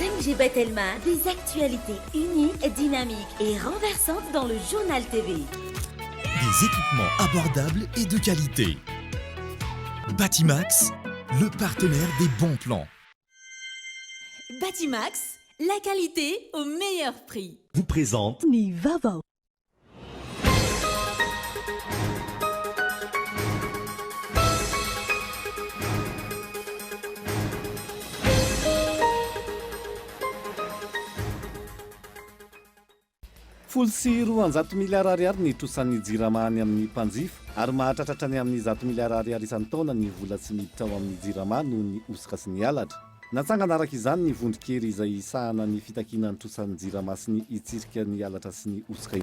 5G Batelma, des actualités uniques, dynamiques et renversantes dans le journal TV. Des équipements abordables et de qualité. Batimax, le partenaire des bons plans. Batimax, la qualité au meilleur prix. Vous présente Nivava. Folosy 100 miliara ariary ny trosan'ny jirama any amin'ny mpanjifa ary mahatratratra ny amin'ny 100 miliara ariary isan-taona ny vola tsy miditra ao amin'ny jirama noho ny osika sy ny halatra. Natsangana araka izany ny vondron-kery izay isahana ny fitakiana ny trosan'ny jirama sy ny itsirika ny halatra sy ny osika.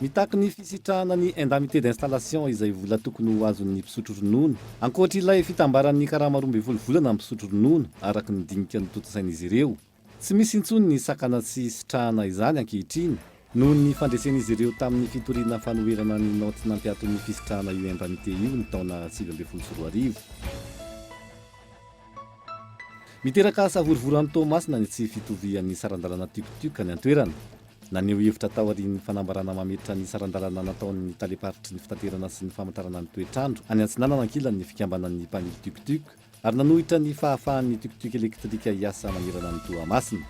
Mitaky ny fisitrahana ny indemnité d'installation izay vola tokony ho azon'ny mpisotro ronono. Ankoatra ilay fitambaran'ny karama 12 volana amin'ny mpisotro ronono araka ny dinika ny totosain'izy ireo. Tsy misy intsony ny sakana sy sitrahana izany ankehitriny noho ny fandresen'izy ireo tamin'ny fitoriana fanoherana ny noty nampiaton'ny fisitrahana io indemnité io ny taona 2022. Miteraka savorivoran'ny Tomasina ny tsy fitovian'ny sarandalana tikotioka ny antoerana. Naneho hevitra tao aorian'ny fanambarana mametra ny sarandalana nataon'ny taleparitry ny fitaterana sy ny famantarana ny toetrandro any Antsinanana ankilan'ny fikambanan'ny mpamily tikotioka ary nanohitra ny fahafahan'ny tikotioka elektrika hiasa manerana ny Toamasina.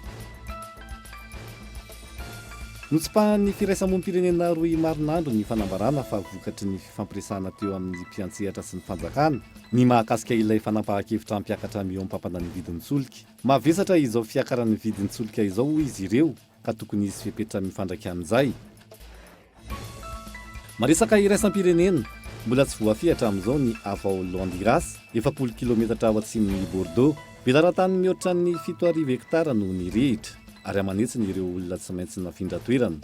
Notsipahan'ny firaisamonim-pirenena roy marinandro ny fanambarana fa vokatry ny fifampiresahana teo amin'ny mpiantsehatra sy ny fanjakana ny mahakasika ilay fanampahan-kevitra mpiakatra miompampana ny vidin'ny solika. Mavesatra izao fiakaran'ny vidin'ny solika izao izy ireo ka tokony izy fepetra mifandraika amin'izay. Maresaka iraisam-pirenena, mbola tsy voafihatra amin'izao ny avao Honduras 70 km ao atsimon'ny Bordeaux. Belaran-tany mihoatra ny 7,000 hektara no nirehitra ary amanetsiny ireo olona tsy maintsy nafindra toerana.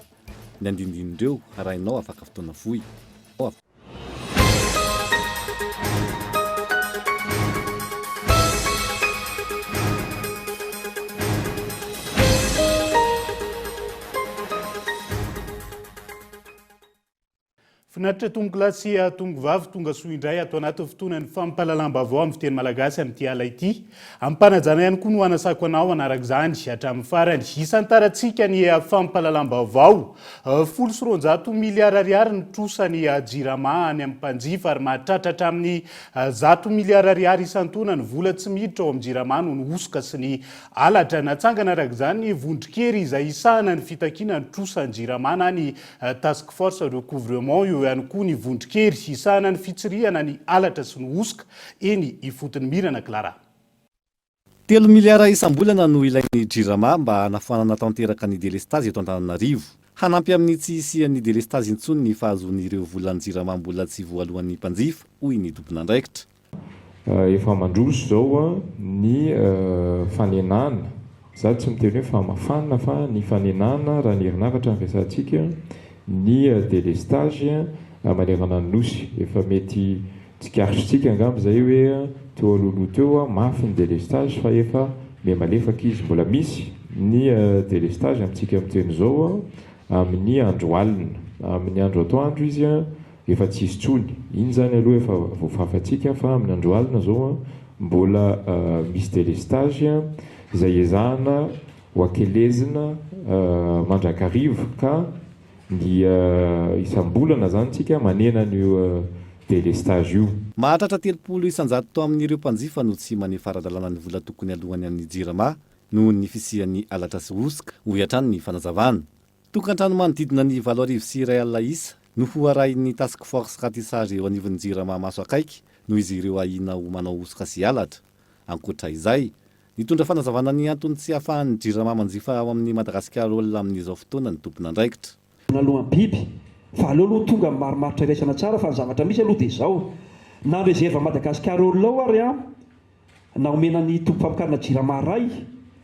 Ny andindinindreo arahinao afaka fotoana fohy. Finaritra tongo lasy tongo vavy tonga soa indray atao anaty fotoanan'ny fampalalam-baovao amin'ny fiteny malagasy amin'ity ala ity. Ampanajana ihany koa no anasako anao anaraka izany hatramin'ny farany. Isan-tarantsika ny fampalalam-baovao. 100 miliara ariary ny trosan'ny jirama any amin'ny mpanjifa ary mahatratratra amin'ny 100 miliara ariary isan-taona ny vola tsy miditra ao amin'ny jirama noho ny osika sy ny halatra. Natsangana araka izany ny vondron-kery izay isahana ny fitakiana ny trosan'ny jirama na ny task force recouvrement io ihany koa ny vondron-kery isahana ny fitsirihana ny halatra sy ny osika eny ifotony mirana Clara. 3 miliara isam-bolana no ilain'ny jirama mba hanafoanana tanteraka ny delestage eto Antananarivo. Hanampy amin'ny tsy isian'ny delestage intsony ny fahazoan'ireo volan'ny jirama mbola tsy voalohan'ny mpanjifa hoy ny tompon'andraikitra. Efa mandroso zao ny fanenana. Za tsy miteny hoe famafana fa ny fanenana raha ny herinaratra ampiasantsika ny delestage manerana ny nosy. Efa mety tsikaritrisika angamba zay hoe teo alohaloha teo mafy ny delestage fa efa malefaka izy. Mbola misy ny delestage amintsika miteny zao amin'ny andro alina. Amin'ny andro atoandro izy efa tsy isy tsony. Iny zany aloha efa voafafantsika fa amin'ny andro alina zao mbola misy delestage izay ezahana ho akelezina mandrakarivo ka ny isam-bolana zany tsika manena n'io delestage io. Mahatratra 30 isan-jato tao amin'ireo mpanjifa no tsy maneho ara-dalàna ny vola tokony alohany amin'ny jirama noho ny fisian'ny halatra sy osika ho hatrany ny fanazavana. Tokantrano manodidina ny 7,200 isa no ho arahin'ny task force ratissage eo anivon'ny jirama maso akaiky noho izy ireo ahina ho manao osika sy halatra. Ankoatra izay, nitondra fanazavana ny antony tsy ahafahan'ny jirama manjifa ao amin'ny Madagasikara olona amin'izao fotoana ny tompon'andraikitra. Alohan'ny biby fa aloha tonga marimaritra iraisana tsara fa ny zavatra misy aloha dia izao na rezerva Madagasikara olona ao ary na omena ny tompo fampikarana jirama ray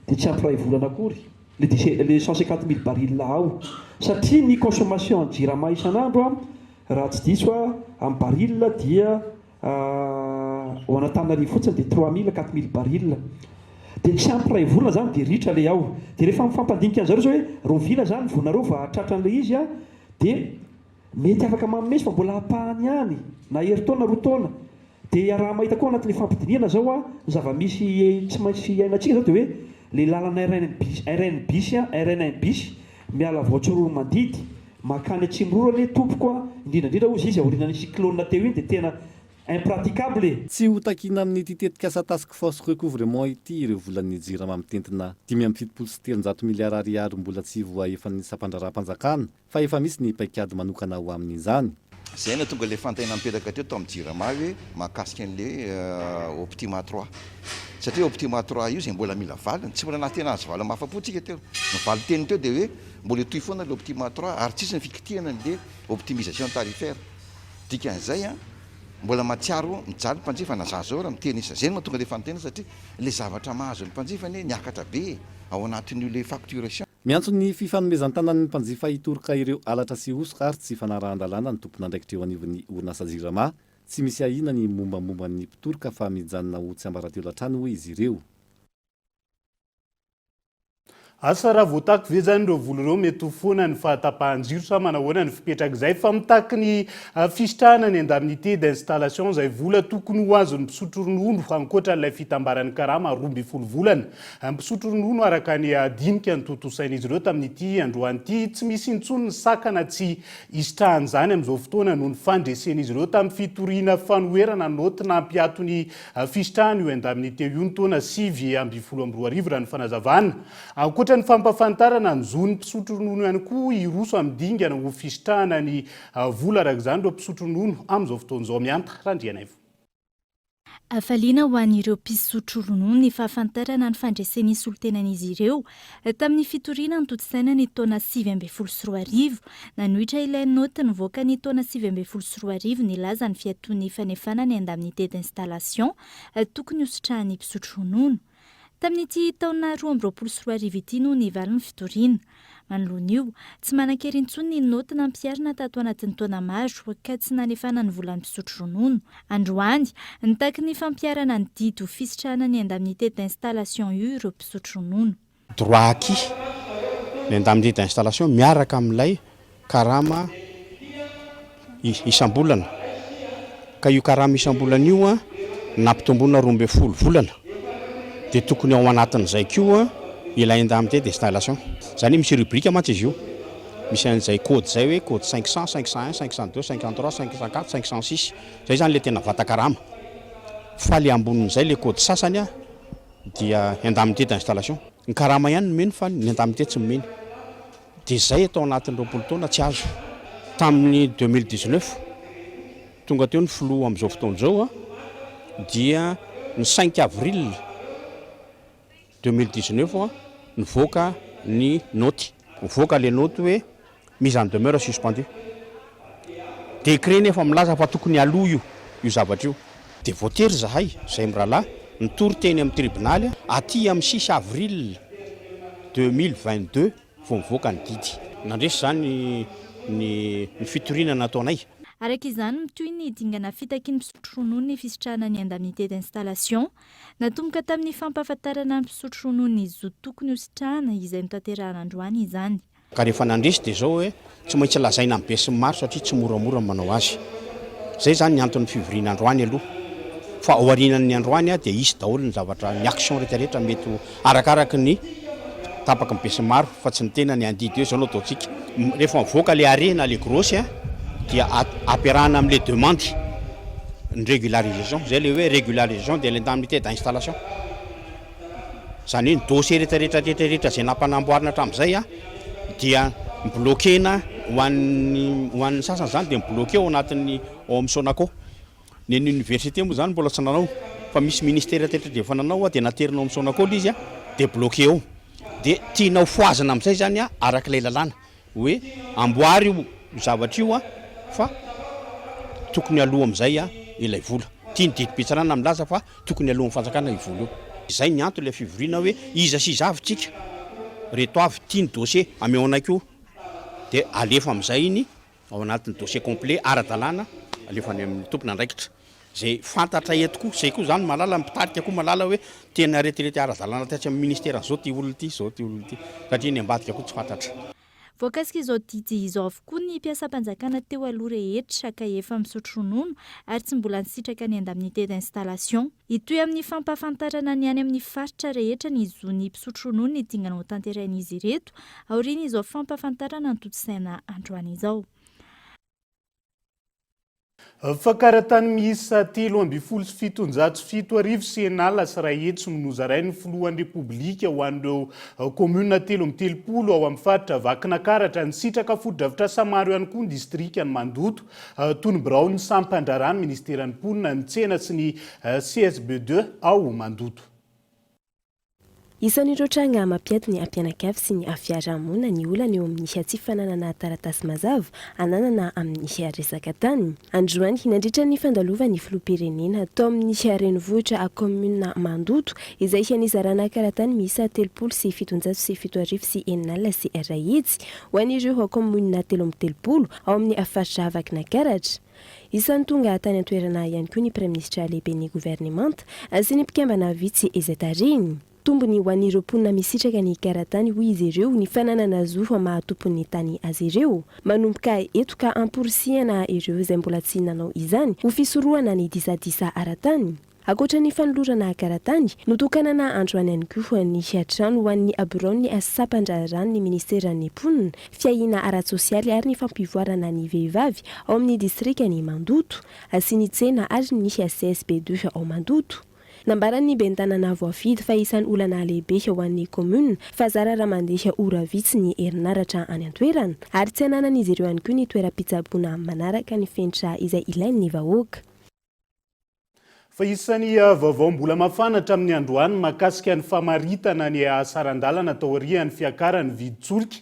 dia tsy ampiray volana akory le 150 000 baril ao satria ny consommation ny jirama isan'andro raha tsy diso amin'ny baril dia ho Antananarivo fotsiny dia 3 000 4 000 baril dia tsy ampiray volana zany dia ritra le ao. Dia rehefa mifampandinika an'izareo zao hoe rovina zany vonareo va tratran'ilay izy dia mety afaka mamesy fa mbola hapahany ihany na herintaona roa taona dia raha mahita koa anatin'ny fampidiniana zao a zava-misy tsy maintsy ainatsika zao de hoe le lalana RNBis miala voatsiroro mandidy makany atsimororany tompoko a indrindrandrindra ozy izy aorinany cyclone teo iny de tena impraticable. Tsy ho takina amin'ity tetikasa task force recouvrement ity ireo volan'ny jirama mitentina 570 miliara ariary mbola tsy voaefan'ny sampandraram-panjakana fa efa misy ny paikady manokana ho amin'izany. Zay na tonga le fantaina mipetraka teo amin'ny jirama hoe mahakasika an'le Optima 3 satria Optima 3 io zay mbola mila valiny tsy mbola nahatena azy vala mafapotsika teo mivaly teny teo de hoe mbola toy foana le Optima 3 ary tsisy ny fikitihana an'le optimisation tarifaire dikan'izay a mbola matsiaro mijaly mpanjifa na za zao raha miteny isa zay mahatonga le fanontena satria le zavatra mahazo ny mpanjifany niakatra be ao anatin'io le facturation. Miantso ny fifanomezan-tanan'ny mpanjifa hitoroka ireo alatra sy osoka ary tsy fanarahan-dalàna ny tompona ndraiky teo anivon'ny orinasa jirama tsy misy ahina ny mombamomba ny mpitoroka fa mijanona ho tsy ambarateo latrany hoy izy ireo. Asa raha voatako ve zany ireo volo ireo mety ho foana ny fahatapahan-jiro sa manahoana ny fipetraka fa mitaky ny fisitrahana ny indemnité d'installation izay vola tokony ho azon'ny mpisotro ronono ankoatra n'ilay fitambaran'ny karama 12 volana. Mpisotro ronono araka ny dinika ny totosain'izy ireo tamin'ity androany ity tsy misy intsony ny sakana tsy isitrahan'izany amin'izao fotoana noho ny fandresen'izy ireo tamin'ny fitoriana fanoherana noty nampiato ny fisitrahana io indemnité io ny taona 2022 raha ny fanazavana. Ankoatra ny fampafantarana ny zony mpisotro ronono ihany koa iroso amin'ny dingana ho fisitrahana ny vola araka izany ireo mpisotro ronono amin'izao fotoan'izao mianta randrianay. Afaliana ho an'ireo mpisotro ronono ny fahafantarana ny fandresen'ny solontenan'izy ireo tamin'ny fitoriana ny totosaina ny taona 2024 nanohitra ilay noty nivoaka ny taona 2024 nilaza ny fiatoan'ny fanefana ny indemnité d'installation tokony hositrahan'ny mpisotro ronono. Tamin'ity taona 2024 ity no nivaly ny fitoriana. Manoloan'io, tsy manan-kery intsony ny noty nampiarina tato anatin'ny taona maro ka tsy nanefana ny volan'ny mpisotro ronono. Androany, nitaky ny fampiarana ny didy ho fisitrahana ny indemnité d'installation io ireo mpisotro ronono. Droit acquis ny indemnité d'installation miaraka amin'ilay karama isam-bolana. Ka io karama isam-bolana io a nampitomboana 12 volana. De tokony ao anatin'izay koa ilay indemnité d'installation. Zany misy rubrique mantsy izy io. Misy an'izay code zay hoe code 500, 501, 502, 53, 504, 506. Zay zany le tena vatan-karama. Fa le ambonin'izay le code sasany a dia indemnité d'installation. Ny karama ihany no meno fa ny indemnité tsy meno. De zay atao anatin'ny 20 taona tsy azo. Tamin'ny 2019 tonga teo ny flou amin'izao fotoan'izao a dia ny 5 avril 2019 nivoaka ny noty. Nivoaka le noty hoe mise en demeure suspendu. Décret nefa milaza fa tokony aloha io zavatra io. De voatery zahay zay mirahalahy nitory teny amin'ny tribunaly aty amin'ny 6 avril 2022 vao mivoaka ny didy. Nandresy zany ny fitoriana nataonay. Araka izany mitoy ny dingana fitaky ny mpisotro ronono ny fisitrahana ny indemnité d'installation natomboka tamin'ny fampahafantarana ny mpisotro ronono ny zo tokony hositrahana izay notanterahana androany izany. Ka rehefa nandresy de zao hoe tsy maintsy lazaina amin'ny be sy maro satria tsy moramora manao azy. Zay zany ny antony fivoriana androany aloha. Fa ao aorianan'ny androany de isy daholo ny zavatra ny action rehetrarehetra mety arakaraky ny tapaka ny be sy maro fa tsy ny tena ny andidy eo zao no ataontsika. Rehefa mivoaka le arrêt na le grosy dia apérana am'les demandes une régularisation zay le hoe régularisation de l'indemnité d'installation. Zany hoe dossier rehetrarehetra zay nampanamboarina hatramin'izay dia bloquena ho an'ny sasany zany de mbloqué ao anatin'ny ao amin'ny Sonaco. Ny université moa zany mbola tsy nanao fa misy ministère tetra de efa nanao de naterinao amin'ny Sonaco izy de bloqué ao. De tianao foazana amin'izay zany arak'ilay lalàna hoe amboary io zavatra io fa tokony aloha amin'izay ilay vola. Tiany didim-pitsarana milaza fa tokony aloha amin'ny fanjakana i vola io. Izay ny antony ilay fivoriana hoe iza sy iza avy tsika. Reto avy tiany dossier ameonako de alefa amin'izay iny ao anatin'ny dossier complet ara-dalàna alefa any amin'ny tompona andraikitra. Zay fantatra eto koa, zay koa zany malala mitarika koa malala hoe tena retirety ara-dalàna tatsy amin'ny ministère zao ty olona ty, zao ty olona ty. Satria ny ambadika koa tsy fantatra. voakasika izao didy izao avokoa ny mpiasam-panjakana teo aloha rehetra ka efa misotro ronono ary tsy mbola nisitraka ny indemnité d'installation. Itoy amin'ny fampahafantarana ny any amin'ny faritra rehetra ny zony mpisotro ronono ny dingana ho tanterain'izy ireto aoriana izao fampahafantarana ny toto-saina androany izao. Fakaratany miisa 3,707 sy enala sy ray hetsy nozarain'ny filohan'ny repoblika ho an'ireo komuna 13 ao amin'ny faritra Vakinakaratra ny sitraka foto-dravitra samaro ihany koa ny distrikany Mandoto toy ny birao ny sampandrarano ministeran'ny mponina ny tsena sy ny CSB2 ao Mandoto. Isan'ireo tranga mampiato ny ampianakavy sy ny afiarahamonina ny olana eo amin'ny tsy fananana taratasy mazava ananana amin'ny resaka tany. Androany nandritra ny fandalovan'ny filoham-pirenena tao amin'ny renivohitra komuna Mandoto izay nizarana karatany miisa 3,707 sy enala sy ray hetsy ho an'ireo komuna 13 ao amin'ny faritra Vakinakaratra. Isan'ny tonga tany an-toerana ihany koa ny praiministra lehiben'ny gouvernemanta sy ny mpikambana vitsy ezatariny. Tombony ho an'ireo mponina misitraka ny karatany hoy izy ireo ny fananana zo mahatompony tany azy ireo. Manomboka eto ka amporisihana ireo izay mbola tsy nanao izany ho fisorohana ny disadisa ara-tany. Akoatra ny fanolorana karatany, notokanana androany ihany koa ny trano ho an'ny abraony sampandrarano ny ministeran'ny mponina, fiahina ara-tsosialy ary ny fampivoarana ny vehivavy ao amin'ny distrikany Mandoto, sy ny tsena ary ny CSB2 ao Mandoto. Nambaran'ny bentanana voafidy fa isan'ny olana lehibe ho an'ny komuna fa zara raha mandeha ora vitsy ny herinaratra any an-toerana ary tsy ananan'izy ireo ihany koa ny toeram-pitsaboana manaraka ny fenitra izay ilain'ny vahoaka. Fa isan'ny vaovao mbola mafanatra amin'ny androany mahakasika ny famaritana ny sarandalana tao aorian'ny fiakarany Viditsolika.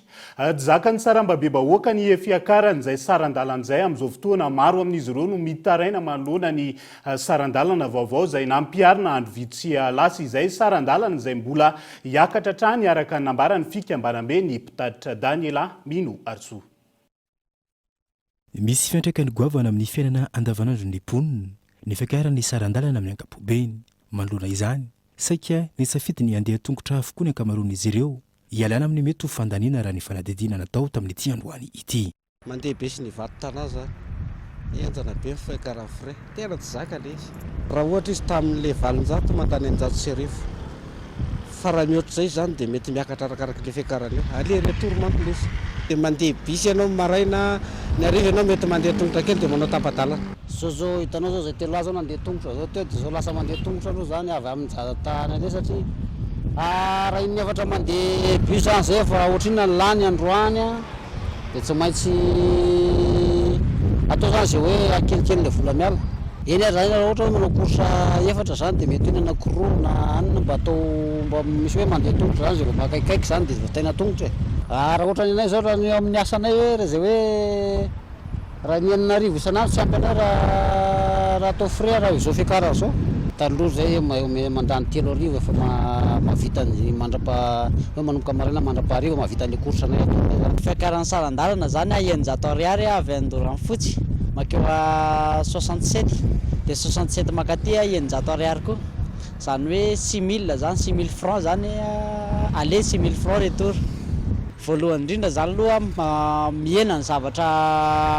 Zakany saram-babe-bahoaka ny fiakarany izay sarandalana izay amin'izao fotoana maro amin'izy ireo no mitaraina manoloana ny sarandalana vaovao izay nampiarina andro vitsy lasa izay sarandalana izay mbola hiakatra trany araka nambarany fikambanambe ny mpitatitra Daniela Mino Arso. Misy fiantraikany goavana amin'ny fiainana andavanandro ny mponina. Ny fiakarany sarandalana amin'ny ankapobeny manoloana izany saika ny safidy ny andeha tongotra avokoa ny ankamaroan'izy ireo ialana amin'ny mety ho fandaniana raha ny fanadidina natao tamin'ity androany ity. Mandeha be sy ny vato tanaza enjana be fiakara frais tena tsy zaka le izy raha ohatra izy tamin'le valonjato mandany anjato sy arivo fa raha mihoatra izay zany dia mety miakatra arakaraka le fiakarany eo alery toromanto le izy dia mandeha bisy ianao maraina ny arivo ianao mety mandeha tongotra kely dia manao tapadalana. Zao hitanao zao zay telo azo nandeha tongotra zao teo dia zao lasa mandeha tongotra aloha zany avy amin'ny jatany ane satria raha iny efatra mandeha bus zany zay fa ohatrina ny lany androany dia tsy maintsy atao zany zay hoe akelikely le vola miala. Eny ary zany ohatra hoe manao korsa efatra zany dia mety hoe nanakoroa na anina mba atao mba misy hoe mandeha tongotra zany zay vao makaikaiky zany dia tena tongotra e. Raha ohatra ny anay zao raha ny amin'ny asanay hoe zay hoe raha ny enina arivo isanandro tsy ampy anay raha atao frais raha izao fiakara zao. Taloha zay mandany 3 arivo efa mavita ny hoe manomboka maraina mandrapahariva mavita ny korsa anay ato. Fiakaran'ny sarandalana zany eninjato ariary avy andorany fotsy makeo 67 dia 67 makaty eninjato ariary koa zany hoe 6000 zany 6000 francs zany aller 6000 francs retour. Voalohany indrindra zany aloha miena ny zavatra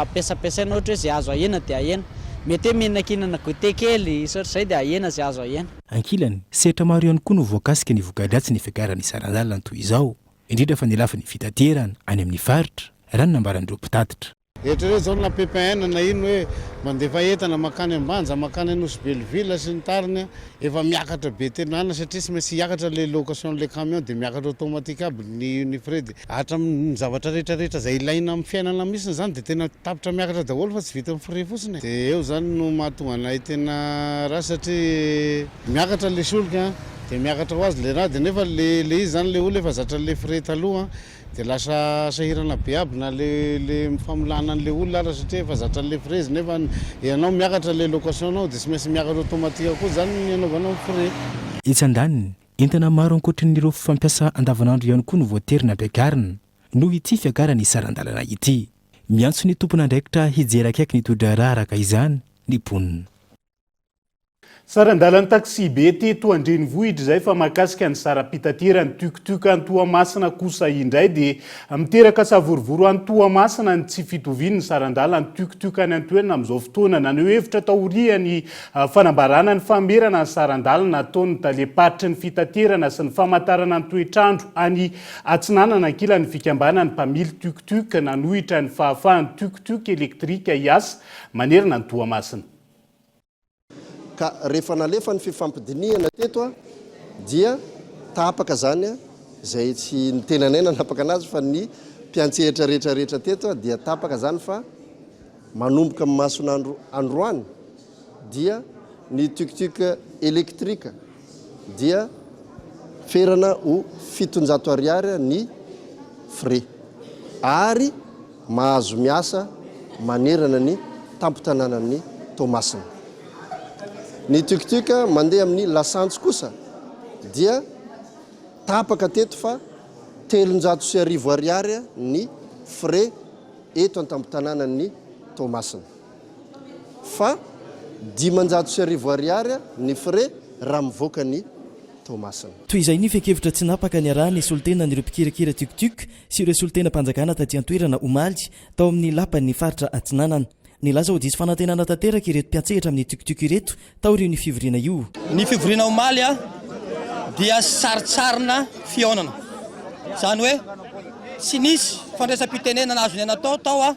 ampiasapiasaina ohatra hoe zay azo ahena dia ahena mety hoe mihinan-kinana goûter kely sotr'izay dia ahena zay azo ahena. Ankilany sehatra maro ihany koa no voakasika ny voka-dratsy ny fiakaran'ny sarandalana toy izao indrindra fa ny lafin'ny fitaterana any amin'ny faritra raha ny nambaran'ireo mpitatitra. Ehetra zao na pepin na ino hoe mandefa entana makany ambanja makany anosy Belleville sy ny tariny efa miakatra be tena satria tsy maintsy hiakatra le location le camion dia miakatra automatique aby ny frais dia hatramin'ny zavatra rehetrarehetra izay ilaina amin'ny fiainana mihitsy zany dia tena tapitra miakatra daholo fa tsy vita amin'ny frais fotsiny. Dia eo zany no mahatonga anay tena raha satria miakatra le solika dia miakatra ho azy le raha dia nefa le izy zany le olo efa zatra le frais taloha dia lasa sahirana be aby na le famolana an'le olona raha satria efa zatra le frais nefa ianao miakatra le location anao dia tsy maintsy miakatra automatique koa zany ny anaovanao frais. Itsandaniny entana maro ankoatran'ireo fampiasa andavanandro ihany koa no voaterina ampiakarina noho ity fiakarany sarandalana ity. Miantso ny tompon'andraikitra hijery akaiky ny todra raha araka izany ny mponina. sarandalany taxi be teto andrenivohitra zay fa mahakasika ny sara-pitaterany tuktuka Toamasina kosa indray dia miteraka savorovoro any Toamasina ny tsy fitoviany ny sarandalany tuktuka any antoerana amin'izao fotoana na ny hevitra taoriany fanambarana ny famerana ny sarandalana ataony taleparitra ny fitaterana sy ny famantarana ny toetrandro any atsinanana ankilany fikambana ny mpamily tuktuka nanohitra ny fahafahan'ny tuktuka elektrika hiasa manerana ny Toamasina. Ka rehefa nalefa ny fifampidiniana teto dia tapaka zany zay tsy nitenanay nanapaka anazy fa ny mpiantsehatra rehetrarehetra teto dia tapaka zany fa manomboka amin'ny mason'andro androany dia ny tuktuka elektrika dia ferana ho 700 ariary ny frais ary mahazo miasa manerana ny tampotananan'ny Toamasina. Ny tuktuka mandeha amin'ny lasantsy kosa dia tapaka teto fa 310 ariary ny frais eto an-tampotananan'ny Toamasina fa 510 ariary ny frais raha mivoaka ny Toamasina. Toy izay ny fekevitra tsy napaka ny arahany solitena n'ireo mpikirakira tuktuk sy ireo solitena mpanjakana taty an-toerana omaly tao amin'ny lapan'ny faritra atsinanana. Ny laza ho disy fanantenana tanteraka ireto mpiantsehatra amin'ny tuktuk ireto tao ireo ny fivoriana io. Ny fivoriana omaly dia saritsarina fihaonana. Zany hoe tsy nisy fandraisam-pitenena nazo ny natao tao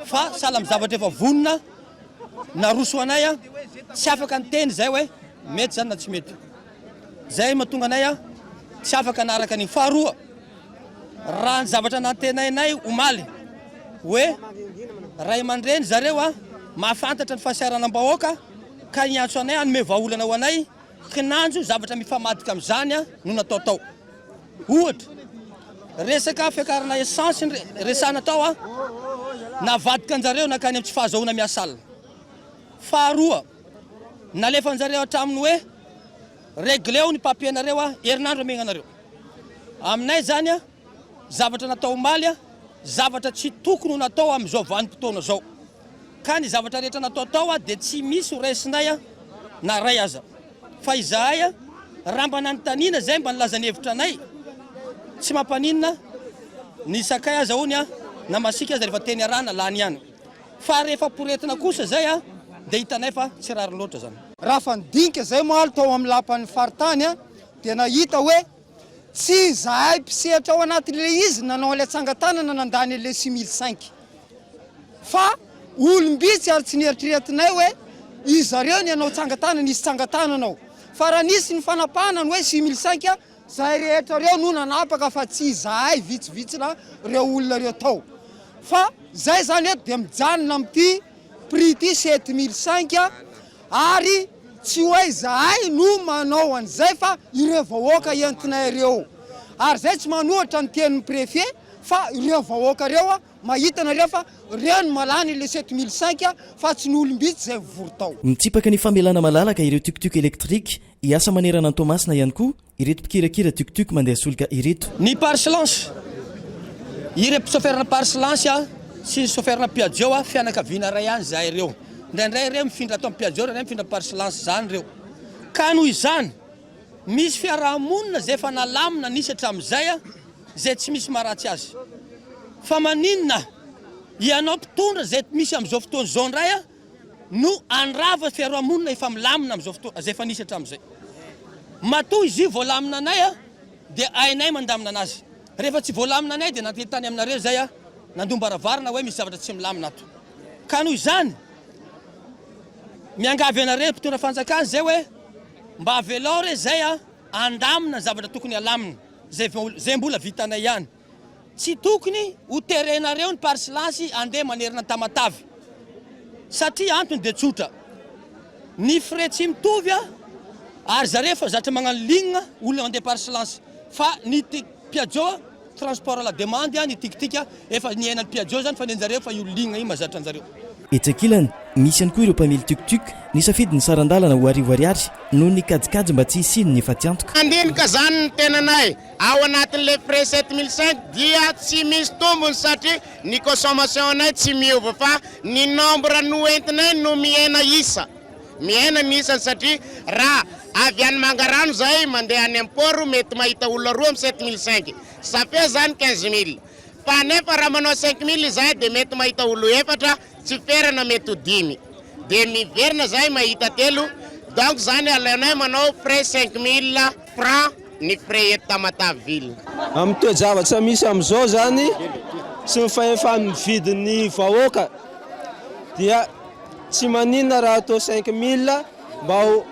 fa sahala amin'ny zavatra efa vonona naroso anay tsy afaka ny teny zay hoe mety zany na tsy mety. Zay mahatonga anay tsy afaka naraka ny faharoa raha ny zavatra nantenainay omaly hoe ray aman-dreny zareo mahafantatra ny fahasiaranam-bahoaka ka niantso anay anome vahaolana ho anay kinanjo zavatra mifamadika amin'izany no natao tao. Ohatra resaka fiakarana essence resana tao navadika anjareo nakany amin'ny tsy fahazahoana miasa alina. Faharoa nalefa anjareo hatramin'ny hoe regleo ny papiernareo herinandro amenanareo. Aminay zany zavatra natao omaly zavatra tsy tokony natao amin'izao vanim-potoana zao. Ka ny zavatra rehetra natao tao dia tsy misy raisinay na ray aza. Fa izahay raha mba nanontaniana zay mba nilaza ny hevitra anay tsy mampaninina ny sakay azahoany na masika aza rehefa teny arana lany ihany. Fa rehefa poretina kosa zay dia hitanay fa tsy rary loatra zany. Raha fandinika zay moa tao amin'ny lapan'ny faritany dia nahita hoe tsy zahay mpisehatra ao anatin'le izy nanao ilay tsangatanana nandany le 6005 fa olombitsy ary tsy nieritreretinay hoe izareo ny anao tsangatanana nisy tsangatananao fa raha nisy ny fanapahanany hoe 6005 zahay rehetra reo no nanapaka fa tsy zahay vitsivitsina reo olona reo tao fa zay zany eto dia mijanona amin'ity prix ty 7005 ary tsy hoe zahay no manao an'izay fa ireo vahoaka entinay reo ary zay tsy manohatra ny tenin'ny préfet fa ireo vahoaka reo mahita nareo fa reo no malany le 7005 fa tsy ny olombitsy zay vory tao. Mitsipaka ny famelana malalaka ireo tuktuk elektrika hiasa manerana ny Toamasina ihany koa ireto mpikirakira tuktuk mandeha solika ireto. Ny parsilance ireto soferna parsilance sy soferna piaggio fianakaviana ray ihany zahay reo. Ndraindray reo mifindra atao piaggio reo mifindra parsilance zany reo. Ka noho izany misy fiarahamonina zay efa nalamina nisy hatramin'izay zay tsy misy maharatsy azy. Fa maninona ianao mpitondra zay misy amin'izao fotoana zao ndray no andrava fiarahamonina efa milamina amin'izao fotoana zay efa nisy hatramin'izay. Matoa izy voalamina anay dia ainay mandamina anazy. Rehefa tsy voalamina anay dia nateny aminareo zay nandombaravarina hoe misy zavatra tsy milamina ato. Ka noho izany miangavy anareo mpitondra fanjakana zay hoe mba avelao re zay andamina zavatra tokony alamina zay mbola vitanay ihany. Tsy tokony ho terenareo ny parsilance andeha manerana tamatavy satria antony dia tsotra ny frais tsy mitovy ary zareo fa zatra magnano ligne olona mandeha parsilance fa ny piaggio transport à la demande ny tiktika efa ny ainan'ny piaggio zany fa nenjareo fa io ligne io mazatra anjareo. Etsakilany misy ihany koa ireo mpamily tuktuk nisafidy ny sarandalana ho arivo ariary noho ny kajikajy mba tsy hisiny ny efa tsy antoka. Andinika zany ny tenanay ao anatin'le frais 7005 dia tsy misy tombony satria ny consommation anay tsy miova fa ny nombre no entinay no miaina isa. miaina nisany satria raha avy any mangarano zay mandeha any amporo mety mahita olona roa amin'ny 7005 safe zany 15000 fa nefa raha manao 5000 zay dia mety mahita olo efatra tsy ferana mety ho 10 dia miverina zay mahita telo donc zany alainay manao frais 5000 francs ny frais eto Tamataville. Amin'ny toe-javatra misy amin'izao zany sy ny fahefan'ny vidin'ny vahoaka dia tsy maninona raha atao 5000 mba ho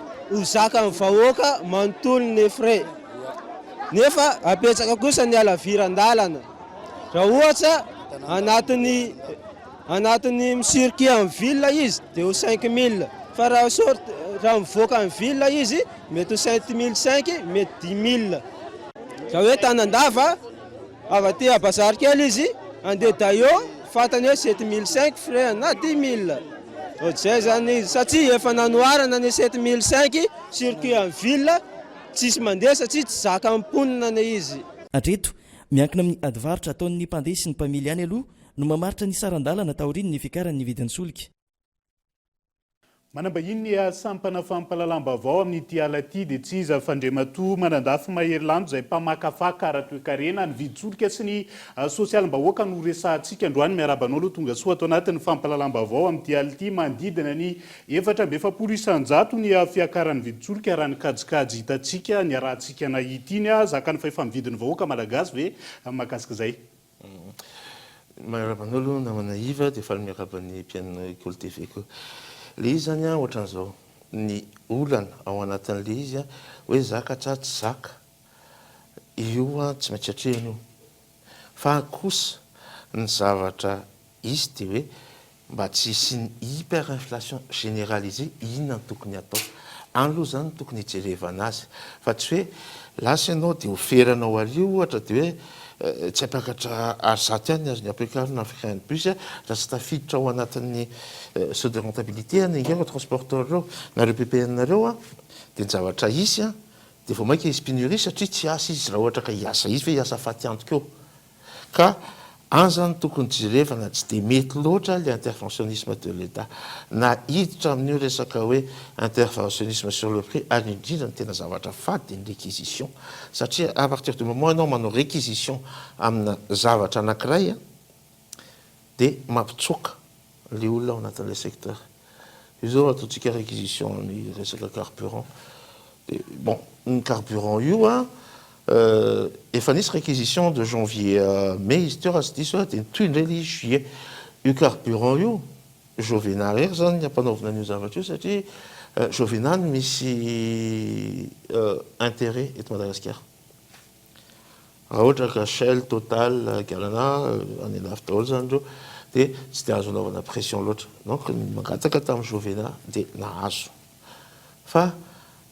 zakan'ny vahoaka manontolo ny frais nefa apetsaka kosa ny alaviran-dalana raha ohatra anatin'ny misirky amin'ny ville izy dia ho 5000 fa raha mivoaka amin'ny ville izy mety ho 7005 mety 10000 raha hoe tanan-dava avy aty à bazary kely izy andeha daio fantany hoe 7005 frais na 10000 ohatr'izay zany izy satria efa nanoarana ny 7005 circuit amin'ny ville tsisy mandeha satria tsy zaka amponina ny izy atreto miankina amin'ny adivarotra ataon'ny mpandeha sy ny mpamily any aloha no mamaritra ny sarandalana taoriny ny fikaran'ny vidin'ny solika. Manambahiny ny sampana fampalalam-baovao amin'ity ala ity dia tsy iza fandrematoa manandafy maherilando izay mpamakafaka ara-toekarena ny viditsolika sy ny sosialim-bahoaka no resahantsika androany miarabanao aloha tonga soa atao anatin'ny fampalalam-baovao amin'ity ala ity manodidina ny 4,700 ny fiakaran'ny viditsolika raha ny kajikajy hitantsika ny arahantsika nahita iny zakany fa efa mividin'ny vahoaka malagasy ve mahakasika izay. Miarabanao namana iva dia efa miaraban'ny mpianina École TV koa. Le izy zany ohatran'izao ny olana ao anatin'le izy hoe zakatra tsy zaka io tsy maintsy hatrehany io fa kosa ny zavatra izy dia hoe mba tsy hisy ny hyperinflation généralisée inona ny tokony atao an'aloha zany tokony hijerevana azy fa tsy hoe lasa ianao dia oferanao ario ohatra dia hoe tsy apakatra arizato ihany ny azony ampiakarina africain bus raha tsy tafiditra ao anatin'ny seuil de rentabilité ningereo transporteur reo nareo PPN nareo dia ny zavatra isy dia vao mainka izy pénurie satria tsy asa izy raha ohatra ka hiasa izy fa hiasa faty antoko eo ka anzany tokony jerevana tsy dia mety loatra le interventionnisme de l'État na hiditra amin'io resaka hoe interventionnisme sur le prix ary indrindra ny tena zavatra fady ny réquisition satria à partir du moment ianao manao réquisition amina zavatra anankiray dia mampitsoka le olona ao anatin'le secteur io zao ataontsika réquisition amin'ny resaka carburant dia bon ny carburant io efa nisy réquisition de janvier mai izy teo raha tsy diso dia toy indray juillet io carburant io Jovenal ery zany ny ampanaovina an'io zavatra io satria Jovenal misy intérêt eto Madagasikara raha ohatra ka Shell, Total, Galana any anafy daholo zany reo dia tsy dia azo anaovana pression loatra donc mangataka tamin'ny Jovenal dia nahazo fa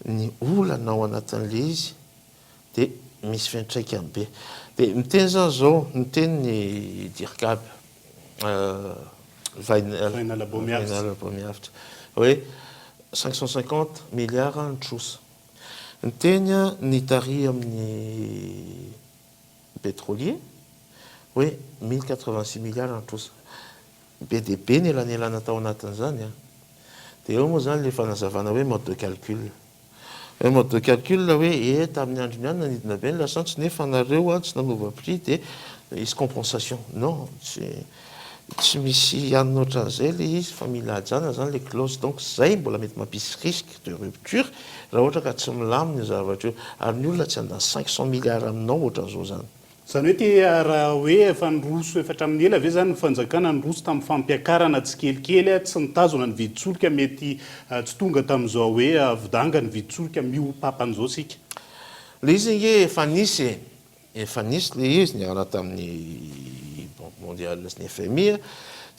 ny olana ao anatin'le izy dia misy fiantraikany be dia miteny zany zao miteny ny DIRCAB Vainala Bomiavitra hoe 550 milliards ny trosa ny teny ny tari amin'ny pétrolier hoe 1086 milliards ny trosa BDP ny elanelana tao anatin'izany dia eo moa zany le fanazavana hoe mode de calcul mode de calcul hoe tamin'ny andro niany nanidina be ny lasantsy nefa nareo tsy nanova prix dia isy compensation non tsy misy anina ohatran'izay le izy fa mila ajana zany le clause donc zay mbola mety mampisy risque de rupture raha ohatra ka tsy milamina zavatra io ary ny olona tsy andany 500 milliards aminao ohatran'izao zany zany hoe ty raha hoe efa nyroso efatra amin'ny ela ve zany ny fanjakana nyroso tamin'ny fampiakarana tsy kelikely tsy nitazona ny viditsolika mety tsy tonga tamin'izao hoe vidanga ny viditsolika miopapan'izao sika le izy nge efa nisy le izy niarana tamin'ny Banque mondiale sy ny FMI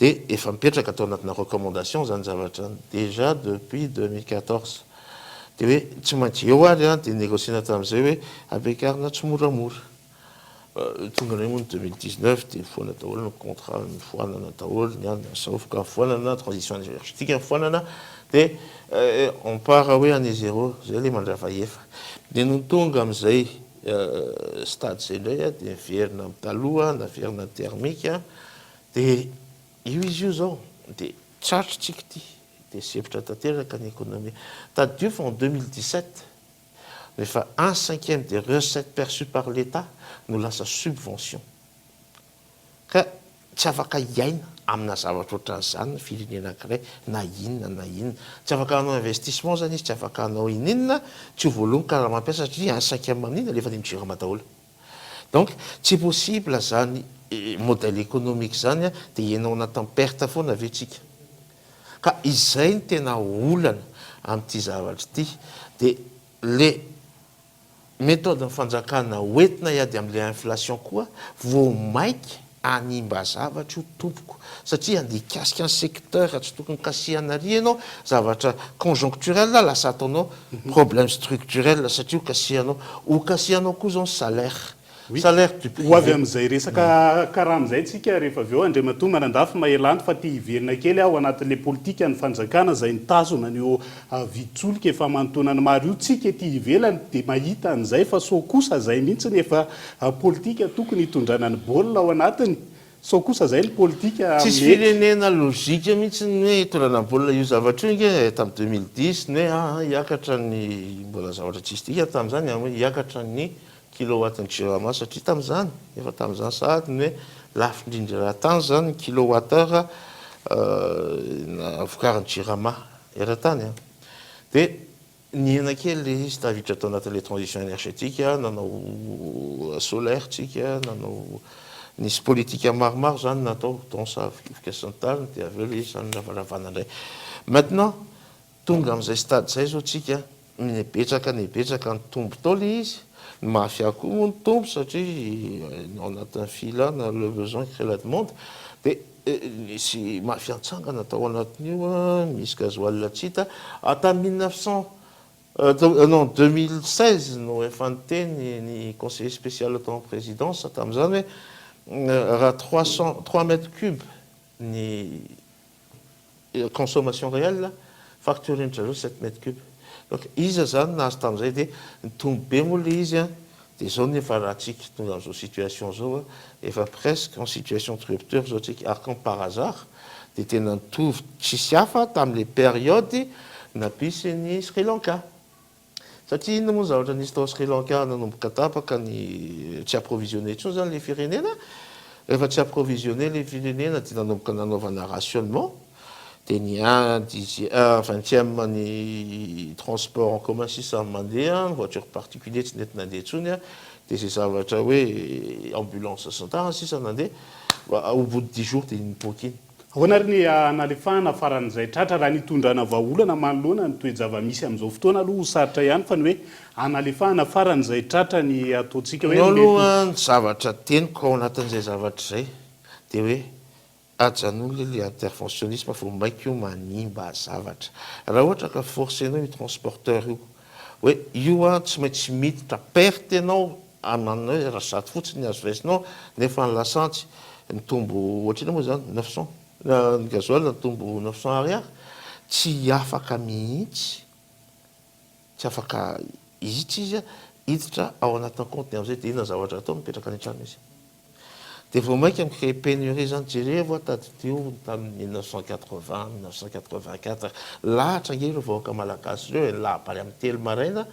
dia efa mipetraka atao anatina recommandation zany zavatra déjà depuis 2014 dia hoe tsy maintsy eo ary dia négociana tamin'izay hoe ampiakarina tsy moramora tonga ny moa ny 2019 dia mifoana daholo ny contrat mifoanana daholo ny any saofoka mifoanana transition énergétique mifoanana dia on part hoe année zéro zay le mandrava efa dia no tonga amin'izay stade zay indray dia miverina amin'ny taloha naverina thermique dia io izy io zao dia tsarotritsika ty dia sevitra tanteraka ny économie. Tadio fa en 2017 rehefa 1/5 des recettes perçues par l'État no lasa subvention ka tsy afaka iaina amina zavatra ohatran'izany firenena anankiray na inona tsy afaka hanao investissement zany izy tsy afaka hanao ininona tsy ho voalohany karaha mampiasa satria 1/5 amin'iny alefa ny mijirama daholo. Donc tsy possible zany modèle économique zany a dia ianao anatin'ny perte foana avetsika ka izay ny tena olana amin'ity zavatra ity dia le méthode ny fanjakana oentina iady amin'ilay inflation koa vao maiky animba zavatra io tompoko satria andeha hikasika ny secteur tsy tokony kasihana ary ianao zavatra conjoncturel lasa ataonao problème structurel satria ho kasihanao koa zao ny salaire ho avy amin'izay resaka karaha amin'izay tsika rehefa avy eo andriamatoa manandafy mahelanto fa tia hiverina kely aho anatin'ilay politika ny fanjakana izay nitazona an'io vitsolika efa manotonany maro io tsika tia hivelany dia mahita an'izay fa so kosa izay mihitsy nefa politika tokony hitondrana ny baolina ao anatiny so kosa izay ny politika tsisy firenena logika mihitsy ny hoe hitondrana ny baolina io zavatra io nge tamin'ny 2010 ny hoe hiakatra ny mbola zavatra tsisy tika tamin'izany hoe hiakatra ny kilowatt ny jirama satria tamin'izany efa tamin'izany sahady ny hoe lafo indrindra raha tany zany ny kilowattheure na vokariny jirama eran-tany a dia niena kely le izy tavitra tao anatin'ilay transition énergétique nanao solaire tsika nanao nisy politika maromaro zany natao don sa fivoka sy ny tariny dia avy eo le izy zany ravaravana indray maintenant tonga amin'izay stade zay zao tsika nibetsaka ny tombo tao le izy ny mafia koa moa ny tombo satria ao anatin'ny filana le besoin crée la demande dia nisy mafia ntsangana tao anatin'io misy gazoil tsy hita tamin'ny 2016 no efa niteny ny conseiller spécial tao en présidence tamin'izany hoe raha 3 mètres cubes ny consommation réelle facturé ny zareo 7 mètres cubes. Donc izy zany nahazo tamin'izay dia nitombo be moa le izy a dia zao nefa raha tsika tonga amin'izao situation zao efa presque en situation de rupture zao tsika arcan par hasard dia tena nitovy tsisy hafa tamin'le période nampisy ny Sri Lanka satria inona moa zavatra nisy tao Sri Lanka nanomboka tapaka ny tsy approvisionné intsony zany le firenena rehefa tsy approvisionné le firenena dia nanomboka nanaovana rationnement dia ny 20e ny transport en commun sisa mandeha ny voiture particulier tsy nety nandeha intsony a dia zay zavatra hoe ambulance sy ny tariny sisa nandeha au bout de 10 jours dia nipoaka iny ahoana ry ny analefahana faran'izay tratra raha nitondrana vahaolana manoloana ny toe-java-misy amin'izao fotoana aloha ho sarotra ihany fa ny hoe analefahana faran'izay tratra ny ataontsika hoe aloha ny zavatra teniko ao anatin'izay zavatra izay dia hoe ajanona le interventionnisme vao maika io manimba zavatra raha ohatra ka forcenao io transporteur io hoe io a tsy maintsy miditra perte ianao amanao hoe raha zato fotsiny azo raisinao nefa ny lasantsy nitombo ohatrina moa zany 900 ny gazoil nitombo 900 ariary tsy afaka mihitsy tsy afaka ihitsy izy a hiditra ao anatin'ny compte amin'izay dia inona zavatra atao mipetraka any an-trano izy dia vao maika micrée pénurie zany jereo voa taditio tamin'ny 1980 1984 lahatra nge ireo vahoaka malagasy ireo lahapary amin'ny telo maraina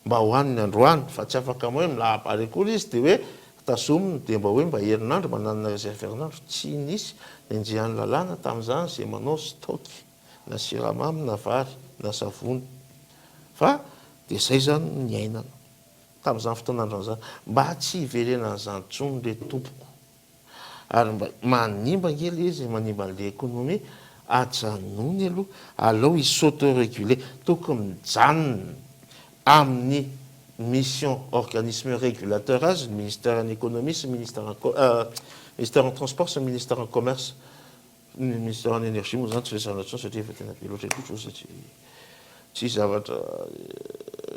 mba hoaniny androany fa tsy afaka moa hoe milahapary akory izy dia hoe tasominy dia mba hoe mba herinandro mananana réserve herinandro tsy nisy enjehan'ny lalàna tamin'izany zay manao stock na siramamy na vary na savony fa dia izay zany ny ainana tamin'izany fotoanandro zany mba tsy hiverenan'izany tsony le tompoko ary mba manimba ngely izy manimba n'le économie ajanony aloha alao izy s'autorégulé tokony mijanona amin'ny mission organisme régulateur azy ministère en économie sy ministère en transport sy ministère en commerce ministère en énergie moa zany tsy resana tsony satria efa tena be loatra loatra satria tsy zavatra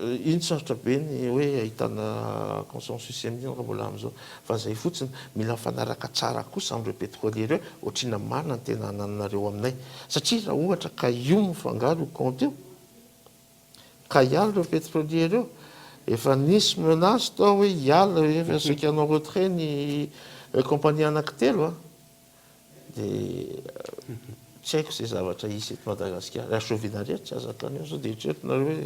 iny sarotra be ny hoe ahitana consensus amin'iny raha mbola amin'izao fa zay fotsiny mila mifanaraka tsara kosa amin'ireo pétrolier ireo ohatrina marina ny tena hananareo aminay satria raha ohatra ka io mifangaro io compte io ka hiala ireo pétrolier ireo efa nisy menace tao hoe hiala efa saika hanao retrait ny compagnie anankitelo a dia tsy haiko zay zavatra isy eto Madagasikara raha sovinareo tsy azaka anio zao dia tretrinareo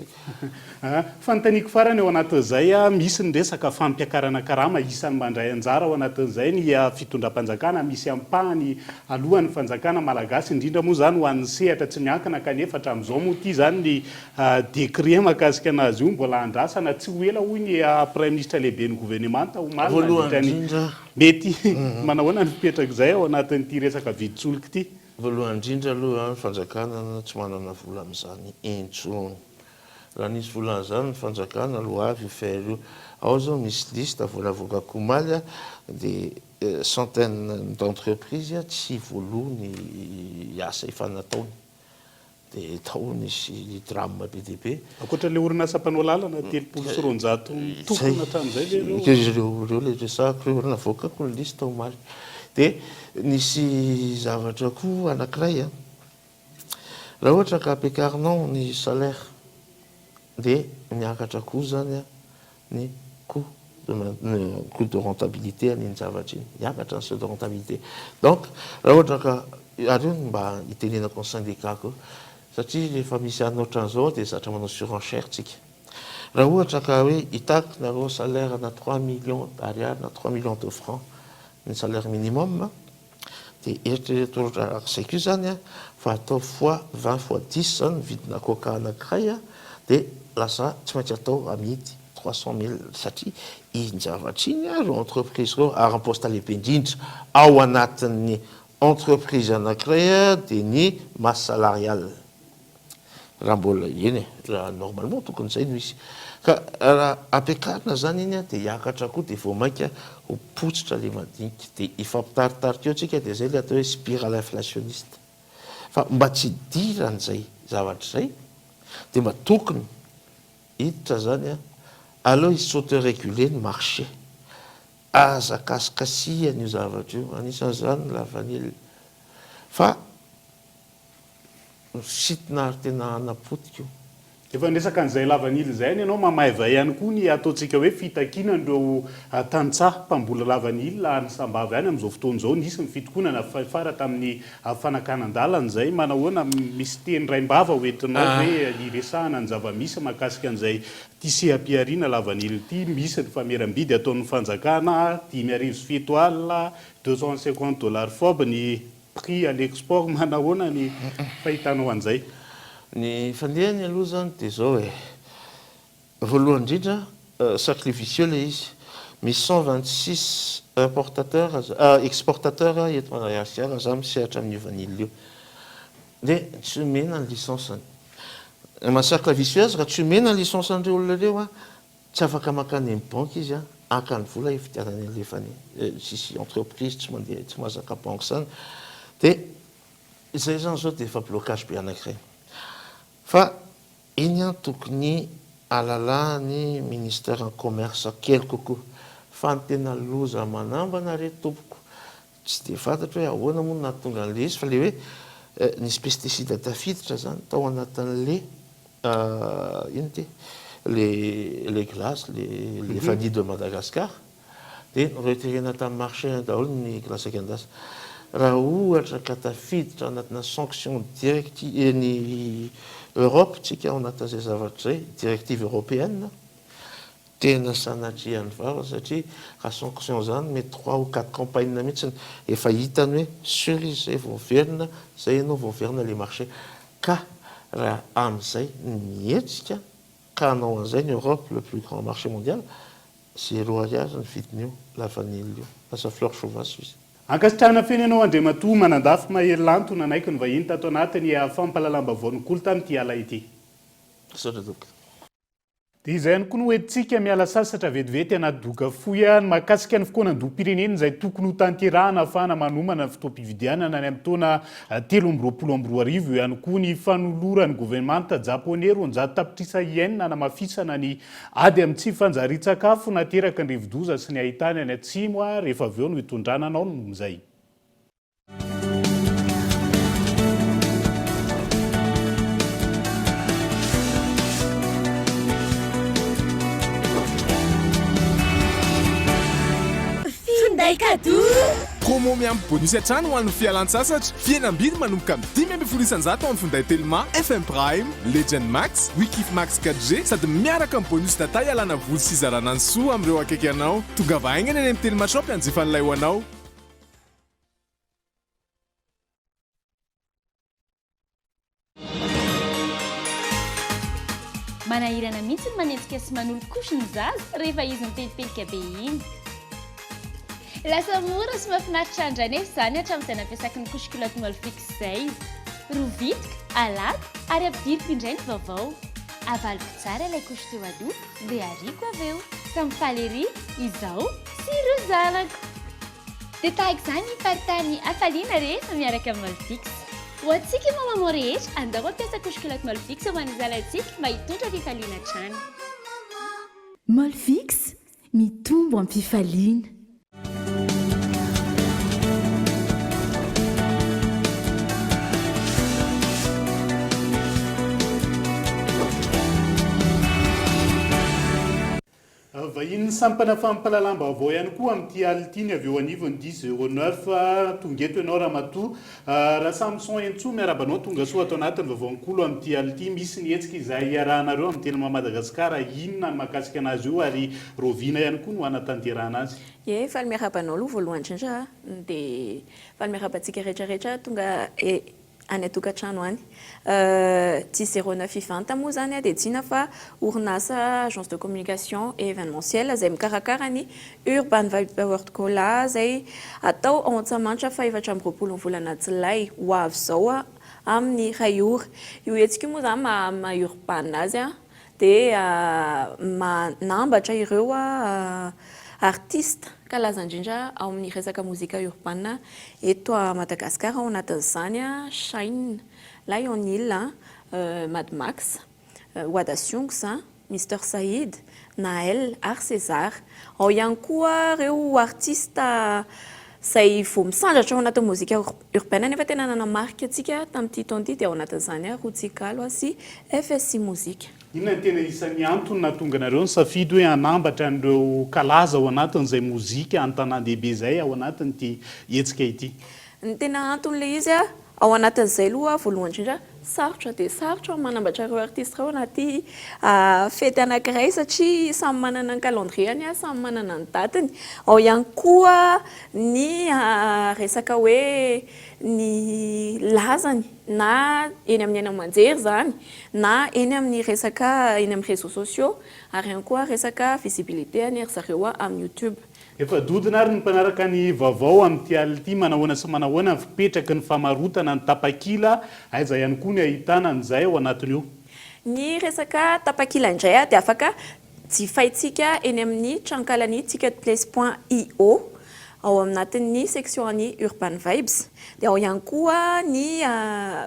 hoe fanontaniako farany ao anatin'izay misy ny resaka fampiakarana karama isan'ny mandray anjara ao anatin'izay ny fitondram-panjakana misy ampahany alohan'ny fanjakana malagasy indrindra moa zany ho an'ny sehatra tsy miankina kanefa hatramin'izao moa ty zany ny décret mahakasika anazy io mbola andrasana tsy ho ela hoy ny premier ministre lehibe ny gouvernemanta ho malina mety manahoana ny fipetraka ao anatin'ity resaka viditsoloka ity. Voalohany indrindra aloha ny fanjakana tsy manana vola amin'izany intsony. Raha nisy vola amin'izany ny fanjakana aloha avy ferio ao zao misy lista volavoaka komaly dia centaine d'entreprise tsy voaloany asa ifanataony dia taony isy drame be dia be. Ankoatran'ilay orinasa mpanao lalana 300 tokona hatramin'izay reo le resahako reo navoakako ny lista omaly. Dia nisy zavatra koa anankiray raha ohatra ka ampiakarinao ny salaire dia miakatra koa zany ny coût de rentabilité an'iny zavatra iny miakatra ny seuil de rentabilité. Donc raha ohatra ka areo mba hitenenako ny syndicat koa satria rehefa misy anoatran'izao dia zatra manao surenchère tsika. Raha ohatra ka hoe hitako nareo salaire na 3 millions d'ariary na 3 millions de francs ny salaire minimum dia eritrereto arak'izay koa zany fa atao fois 20 fois 10 zany vidina coca anankiray dia lasa tsy maintsy atao amidy 300 000 satria iny zavatra iny reo entreprise reo ary imposte lehibe indrindra ao anatin'ny entreprise anankiray dia ny masse salariale raha mbola eny raha normalement tokony izay no isy ka raha ampiakarina zany iny dia hiakatra koa dia vao mainka ho potsitra le madinika dia ifampitaritarika eo tsika dia zay le atao hoe spirale inflationniste fa mba tsy diran'izay zavatra zay dia mba tokony hiditra zany aleo izy s'autoréguler ny marché aza kasikasiana io zavatra io anisan'izany la vanille fa sitina ary tena anapotika io. Efa resaka an'izay lavanily izay any ianao mamaivay ihany koa ny ataontsika hoe fitakiana ireo tantsaha mpambola lavanily ny sambavy any amin'izao fotoana izao nisy ny fitokonana fara tamin'ny fanakanan-dalana izay manahoana misy teny raim-bava hoentinao hoe iresahana ny zava-misy mahakasika an'izay tisehampiariana lavanily ity misy ny fameram-bidy ataon'ny fanjakana 5,7 alina $250 fob ny prix à l'export manahoana ny fahitanao an'izay. Ny fandehany aloha zany dia zao hoe voalohany indrindra sacrificieux le izy misy 126 exportateurs eto Madagasikara za misehatra amin'ny vanille io dia tsy omena ny licenceny mahasarika vicieuse raha tsy omena ny licencendreo olona reo tsy afaka makany amin'ny banque izy akany vola ifitianany an'ilay vanille sisy entreprise tsy mandeha tsy mahazaka banque zany dia izay zany zao dia efa blocage be anankiray. Fa iny tokony alalany ministère en commerce kely kokoa fa ny tena loza manambana reto tompoko tsy dia fantatra hoe ahoana moa nahatonga an'ilay izy fa le hoe nisy pesticide tafiditra zany tao anatin'le ino ty les glaces les vanilles de Madagascar dia retirena tamin'ny marché daholo ny glace akendasy. Raha ohatra ka tafiditra anatina sanction directive ny Europe tsika ao anatin'izay zavatra zay directive européenne tena sanatrian'ny vava satria raha sanction zany mety 3 ou 4 campagne mihitsy efa hitany hoe sur izy zay voaverina zay ianao voaverina le marché ka raha amin'izay mihetsika ka hanao an'izay ny Europe le plus grand marché mondial 0 ariary ny vidin'io la vanille io lasa fleur chauvasy izy. Ankasitrahana feny ianao Andriamatoa manandafy mahery lantona anaiky ny vahiny tato anatiny fampalalambavao kolo tamin'ity ala ity. Dia izay ihany koa no hoentintsika miala sasatra vetivety anaty doka fohy ny mahakasika ny fokonan-doham-pirenena izay tokony ho tanterahana ahafahana manomana ny fotoam-pividianana any amin'ny taona 2022 eo ihany koa ny fanoloran'ny gouvernemanta japonais 200 tapitrisa yen namafisana ny ady amin'ny tsy fanjarian-tsakafo nateraka ny rivo-doza sy ny ahitany any atsimo rehefa avy eo no hitondrana anao no izay. Daikatu promo miampy bonus hatrany ho an'ny fialan-tsasatra fienam-bidy manomboka amin'ny 5,700 amin'ny finday telma FM Prime Legend Max Wikif Max 4G sady miaraka amin'ny bonus data ialana voly sy zarana ny soa amin'ireo akaiky anao tonga vahaingana eny amin'ny telma shop anjifan'ilay ho anao. manahirana mihitsy ny manenjika sy manolo-kosy ny zaza rehefa izy mipelipelika be iny. Lasa mora sy mahafinaritra andra nefa izany hatramin'izay nampiasako ny kosy culotte Molfix izay. Rovitika, alato ary ampidiriko indray ny vaovao. Avaliko tsara ilay kosy teo aloha dia ariko avy eo. Ka mifaly ery izaho sy ireo zanako. Dia tahaka izany ny faritany hafaliana rehefa miaraka amin'ny Molfix. Ho antsika mamamo rehetra andao mampiasa kosy culotte Molfix ho an'ny zanantsika mba hitondra fifaliana hatrany. Molfix mitombo amin'ny fifaliana. Vahiny sampana fampalalamba-baovao ihany koa amin'ity alitiny avy eo anivony 10:09 tonga eto ianao Ramatoa raha Samson Entso miarabanao tonga soa atao anatin'ny vaovaonkolo amin'ity ality misy ny hetsika izay iarahanareo amin'ny teny Madagasikara inona ny mahakasika anazy io ary roviana ihany koa no anatanterahana azy. Ie, faly miarabanao aloha voalohany indrindra dia faly miarabantsika rehetrarehetra tonga any atokantrano any 10:09 moa zany dia tsina fa orinasa agence de communication et événementielle izay mikarakara ny Urban Vibe World Cola izay atao ao Antsamanitra fa 4 volana Jolay ho avy zao amin'ny ray ora. Io hetsika moa zany ma-urban azy dia manambatra ireo artiste kalaza indrindra ao amin'ny resaka mozika urbaine eto a Madagasikara ao anatin'izany Shine, Lion Hill, Mad Max, Wada Sionks, Mr Saïd, Naël ary César. Ao ihany koa ireo artiste izay vao misandratra ao anatin'ny mozika urbaine nefa tena nanamarika antsika tamin'ity taon'ity dia ao anatin'izany Rotsikalo sy FSC Musique. Inona ny tena isan'ny antony nahatonga anareo ny safidy hoe hanambatra an'ireo kalaza ao anatin'izay mozika an-tanan-dehibe izay ao anatin'ity hetsika ity? Ny tena anton'ilay izy ao anatin'izay aloha voalohany indrindra sarotra dia sarotra manambatra ireo artiste ireo anaty fety anankiray satria samy manana ny calendrier-ny samy manana ny datiny. Ao ihany koa ny resaka hoe ny lazany na eny amin'ny aina manjery zany na eny amin'ny resaka eny amin'ny réseaux sociaux ary ihany koa resaka visibilité any ry zareo amin'ny YouTube. Efa dodina ary ny mpanaraka ny vaovao amin'ity ality manahoana sy manahoana ny fipetraky ny famarotana ny tapakila aiza ihany koa ny ahitana an'izay ao anatin'io. Ny resaka tapakila indray dia afaka jifaintsika eny amin'ny trankalany ticketplace.io ao anatin'ny section any Urban Vibes. Dia ao ihany koa ny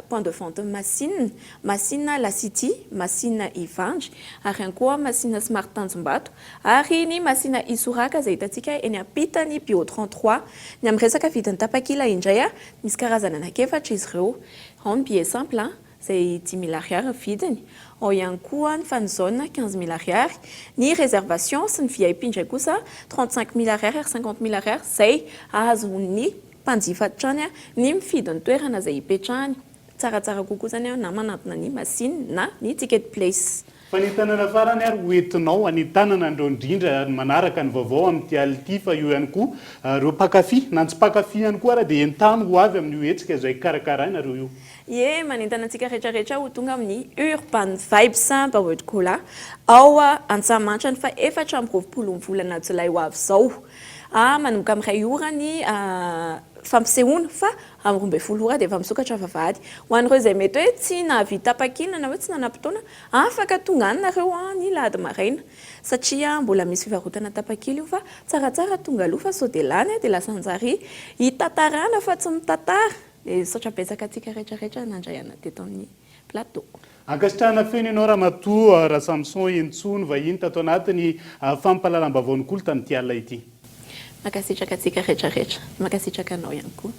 point de vente machine La City, machine Ivandry, ary ihany koa machine Smart Tanjombato, ary ny machine Isoraka izay hitantsika eny ampitany Bio 33. Ny amin'ny resaka vidin'ny tapakila indray misy karazana anankiefatra izy ireo. Ao ny billet simple izay 10 000 ariary vidiny. Ao ihany koa ny fan zone 15 000 ariary, ny réservation sy ny VIP indray kosa 35 000 ariary ary 50 000 ariary izay azon'ny mpanjifa hatrany ny mifidy ny toerana izay hipetrahany. Tsaratsara kokoa zany na manantona ny machine na ny ticket place. Fa ny tanana farany ary hoentinao anitanana andreo indrindra manaraka ny vaovao amin'ity ality fa io ihany koa ireo mpakafy na tsy mpakafy ihany koa raha dia entany ho avy amin'io hetsika izay karakarainareo io. Ie, manentana antsika rehetrarehetra ho tonga amin'ny Urban Vibes World Cola ao Antsamanitra fa 4 volana Jolay ho avy zao. Manomboka amin'ny ray ora ny fampisehoana fa amin'ny 12 ora dia efa misokatra vavahady. Ho an'ireo izay mety hoe tsy nahavita tapakila na hoe tsy nanam-potoana afaka tonga any nareo ny lahady maraina satria mbola misy fivarotana tapakila io fa tsaratsara tonga aloha fa sao dia lany dia lasa anjary hitantarana fa tsy mitantara. Dia saotra betsaka antsika rehetrarehetra nandray teto amin'ny plateau. Ankasitrahana feno ianao Ramatoa raha Samson Entso ny vahiny tato anatiny fampahalalam-baovao ny kolo tamin'ity alina ity. Makasitraka antsika rehetrarehetra, makasitraka anao ihany koa.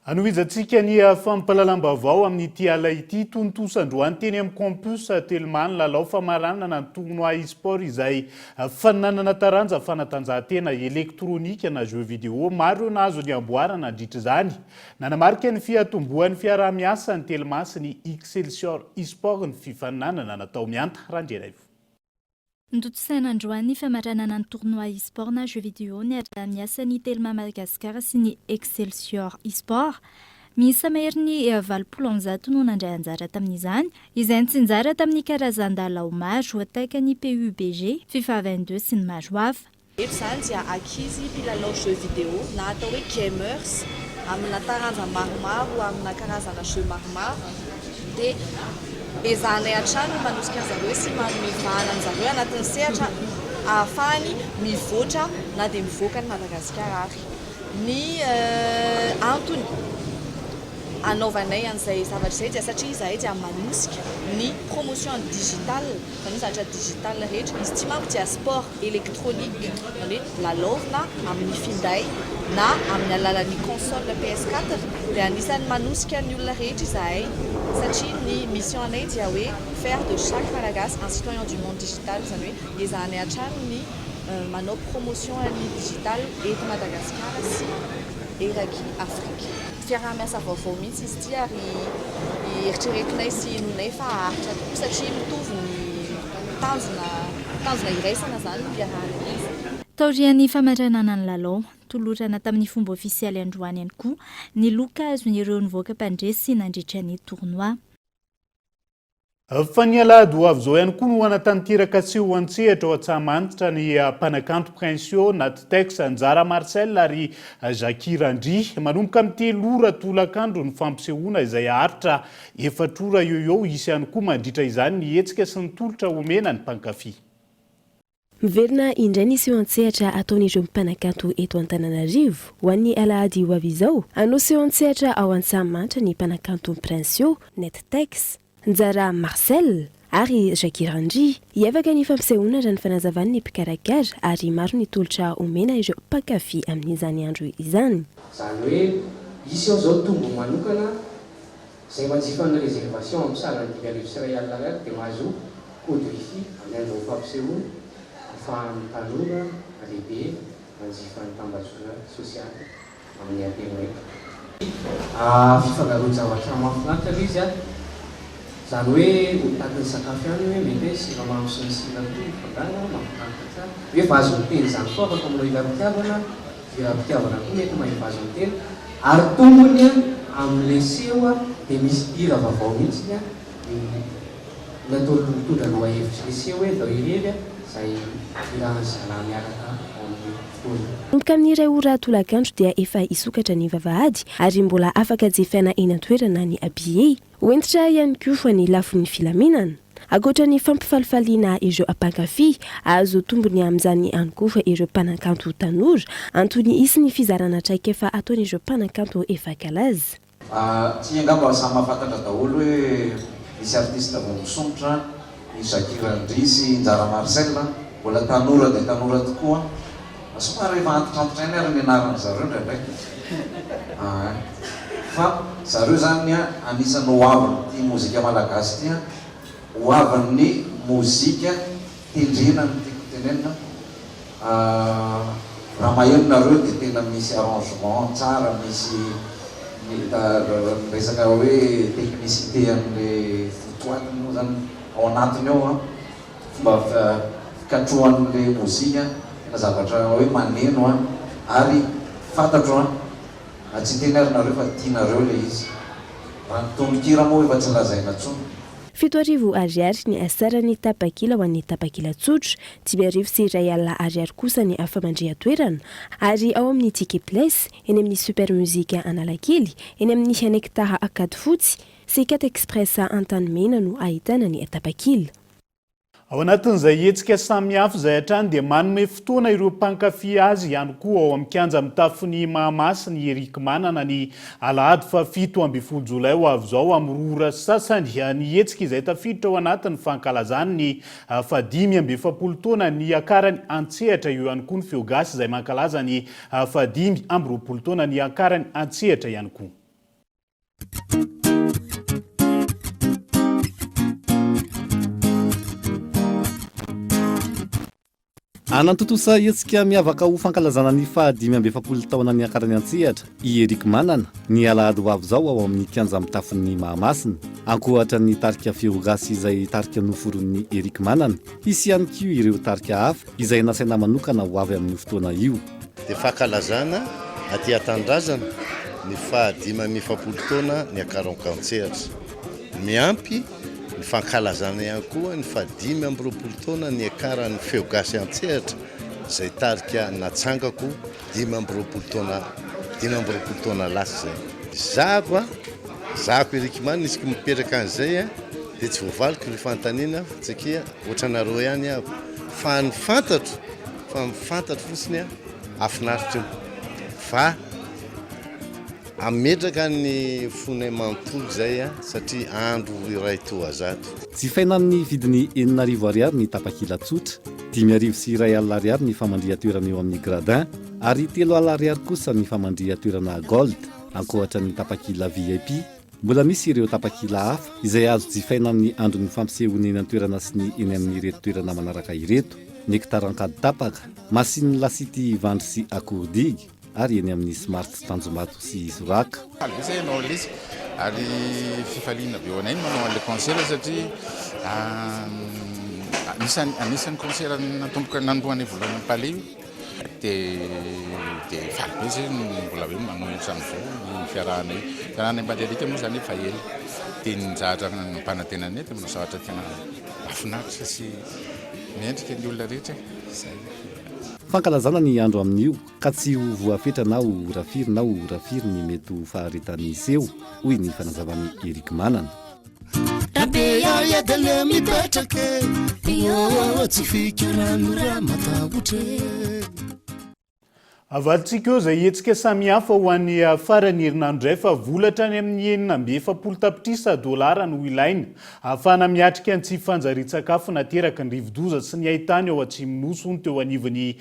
Anohizantsika ny fampalalam-baovao amin'ity ala ity tonontosandroany teny amin'ny campus Telma lalao famaranana ny tournoi e-sport izay fananana taranja fanatanjahantena elektronika na jeux vidéo maro nahazo ny amboarana andritra izany. Nanamarika ny fiatomboan'ny fiaraha-miasa ny Telma sy ny Excelsior e-sport ny fifananana natao mianta randrenaivo. Ntotosain'androany famaranana ny tournoi e-sport na jeux vidéo ny ara-miasa ny Telma Madagasikara sy ny Excelsior e-sport. Miisa mahery ny 80 no nandray anjara tamin'izany, izay nitsinjara tamin'ny karazan-dalao maro ataka ny PUBG, FIFA 22 sy ny maro hafa. Eto izany dia ankizy mpilalao jeux vidéo na atao hoe gamers amina taranja maromaro amina karazana jeux maromaro dia ezanay hatrany manosika zareo sy manome vahana zareo anatin'ny sehatra ahafahany mivoatra na dia mivoaka ny Madagasikara ary. Ny antony anaovanay an'izay zavatra izay dia satria izahay dia manosika ny promotion digital, izany zavatra digital rehetra. Izy ity manko dia sport électronique, izany hoe lalaovina amin'ny finday na amin'ny alalan'ny console PS4 dia anisany manosika ny olona rehetra izahay satria ny mission anay dia hoe faire de chaque Malagasy un citoyen du monde digital, izany hoe ezahanay hatrany ny manao promotion ny digital eto Madagasikara sy eraky Afrika. Fiaraha-miasa vaovao mihitsy izy ity ary eritreretinay sy nonay fa haharitra tokoa satria mitovy ny tanjona iraisana izany ny fiaraha-miasa. Taorian'ny famaranana ny lalao, tolorana tamin'ny fomba ofisialy androany ihany koa ny loka azon'ireo nivoaka mpandresy nandritra ny tournoi. Fa ny alahady ho avy izao ihany koa no anatanteraka tsy ho antsehatra ao Antsahamanitra ny mpanakanto Princio Natitex Anjara Marcel ary Jackie Randry manomboka amin'ny 3 ora tolakandro ny fampisehoana izay aharitra 4 ora eo isy ihany koa mandritra izany ny hetsika sy ny tolotra omena ny mpankafy. Miverina indray ny seho an-tsehatra ataon'ireo mpanakanto eto Antananarivo ho an'ny alahady ho avy izao. Anao seho an-tsehatra ao Antsahamanitra ny mpanakanto Princio Natitex Anjara Marcel ary Jackie Randry hiavaka ny fampisehoana raha ny fanazavany ny mpikarakara ary maro ny tolotra omena ireo mpankafy amin'izany andro izany. Izany hoe isy ao izao tombo manokana izay manjifa ny réservation amin'ny sarany 5,000 ariary dia mahazo code wifi amin'ny andro fampisehoana ahafahan'ny tanora lehibe manjifa ny tambazotra sosialy amin'ny apena fifangaroan-javatra mahafinaritra izy a. Izany hoe hotatin'ny sakafo ihany hoe mety hoe siramamy sy ny sira fangana mahafinaritra tsara. Hoe vazo miteny izany koa afaka manao iram-pitiavana, iram-pitiavana koa mety mahay vazo miteny. Ary tombony amin'ilay seho dia misy hira vaovao mihitsy natao mitondra ny hevitra ilay seho hoe dao irevy izay irahan'ny zalahy miaraka ao amin'ny fotoana. Manomboka amin'ny 2 ora tolakandro dia efa isokatra ny vavahady ary mbola afaka jefaina eny an-toerana ny billet. Hoentitra ihany koa fa ny lafin'ny filaminana. Ankoatra ny fampifalifaliana ireo mpankafy, azo tombony amin'izany ihany koa fa ireo mpanakanto tanora antony isy ny fizarana traika efa ataon'ireo mpanakanto efa kalaza. Tsy angamba samy mahafantatra daholo hoe misy artiste vao misongotra, ny Jackie Randry sy Anjara Marcel mbola tanora dia tanora tokoa. Somary efa antitrantotra iny ary ny anaran'ny zareo ndraiky. Fa zareo zany anisany hoavin'ny ity mozika malagasy ity, hoavin'ny mozika tendrena ny tiako tenenina. Raha maheno nareo dia tena misy arrangement tsara, misy resaka hoe technicité amin'ilay fotoany moa zany ao anatiny ao fomba fikatrohan'ilay mozika, tena zavatra hoe maneno ary fantatro tsy teny ary nareo fa tianareo ilay izy. Raha ny tononkira moa efa tsy lazaina intsony. 7,000 ariary ny asarany tapakila ho an'ny tapakila tsotra, 5,000 sy 2 alina ariary kosa ny afamandrehatoerana ary ao amin'ny Ticket Place, eny amin'ny Super Musique Analakely, eny amin'ny Anektaha Akady Fotsy sy 4 Express Antanimena no ahitana ny tapakila. Ao anatin'izay hetsika samihafa izay hatrany dia manome fotoana ireo mpankafy azy ihany koa ao amin'ny kianja mitafin'ny Mahamasina Eric Manana ny alahady fa 7 Jolay ho avy izao amin'ny ora sasany. Ny hetsika izay tafiditra ao anatin'ny fankalazany ny fa 5 taona ny akarany antsehatra eo ihany koa ny feo gasy izay mankalaza ny fa 5 taona ny akarany antsehatra ihany koa. anantotosa etsika miavaka ho fankalazana ny fahadimy amby efapolo taona ny akarany antsehatra i Eric Manana ny alahady ho avy zao ao amin'ny kianja mitafin'ny Mahamasina ankohatra ny tarika feo gasy izay tarika noforon'ny Eric Manana hisy ihany koa ireo tarika hafa izay nasaina manokana ho avy amin'ny fotoana io dia fankalazana aty atandrazana ny fahadimy amby efapolo taona ny akaranka antsehatra miampy ny fankalazana ihany koa ny fahadimy amby roapolo taona ny akaran'ny feo gasy antsehatra izay tarika natsangako dimy amby roapolo taona lasa zay zako Eric Manana isika mipetraka an'izay dia tsy voavaliko ny fantaniana satria ohatranareo ihany aho fa mifantatro fotsiny afinaritra io fa ametraka ny fonay manontolo zay satria andro iray toa zato tsy fainan'ny vidiny 9,000 ariary ny tapakila tsotra 5,000 sy 1,000 ariary ny famandria toerana eo amin'ny gradin ary 3,000 ariary kosa ny famandria toerana gold ankohatra ny tapakila VIP mbola misy ireo tapakila hafa izay azo jifaina amin'ny andron'ny fampisehoana eny an-toerana sy ny eny amin'ny ireto toerana manaraka ireto ny hekitarankady tapaka masin'ny lasity vandry sy akordigy ary eny amin'ny smart tanjomato sy soraka alvisa ianao lesy ary fifaliana be hoanay manao an'le concert satria anisan'ny concert natomboka nandroany volana palais dia faly be zay mbola hoe manohitra amin'izao ny fiarahanay mbandelika moa zany efa ela dia nizahatra mpanantenany dia manao zavatra tena mahafinaritra sy miendrika ny olona rehetra zay fankalazana ny andro amin'io ka tsy ho voafetra na ho rafiry ny mety ho faharetany iseho hoy ny fanazavany Eric Manana rabe yaho iadale mipetraka tsy fikirano raha matahotra avalitsika eo izay hetsika samihafa ho an'ny farany herinandro iray fa volatra any amin'ny 9,7 tapitrisa dolara no ilaina ahafahana miatrika ny tsy fanjarian-tsakafo nateraka ny rivodoza sy ny ahitany ao atsimo-nosy ny teo anivon'ny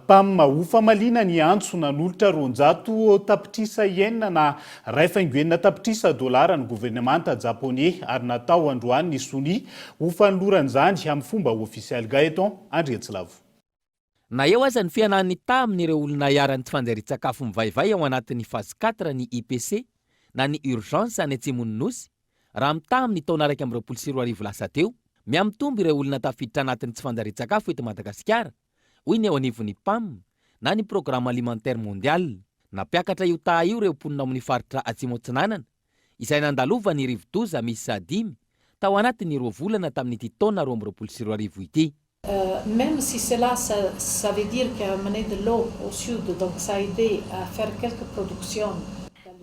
PAM ho famaliana ny antso nanolotra 200 tapitrisa ienina na 2,9 tapitrisa dolara ny gouvernemanta japonais ary natao androany ny soni ho fanoloran'izany amin'ny fomba ofisialy Gaeton Andriatsilavo. Na eo aza ny fianan'ny ta amin'ireo olona iaran'ny tsy fanjarian-tsakafo mivaivay ao anatin'ny phase 4 ny IPC na ny urgence any atsimon'ny nosy raha mita amin'ny taona 2024 lasa teo miamitombo ireo olona tafiditra anatin'ny tsy fanjarian-tsakafo eto Madagasikara hoy ny ao anivon'ny PAM na ny programme alimentaire mondial nampiakatra io ta io ireo mponina amin'ny faritra atsimo atsinanana izay nandalova ny rivodoza misy 5 tao anatin'ny 2 volana tamin'ity taona 2024 ity. Même si cela, ça veut dire qu'il y a amené de l'eau au sud, donc ça a aidé à faire quelques productions.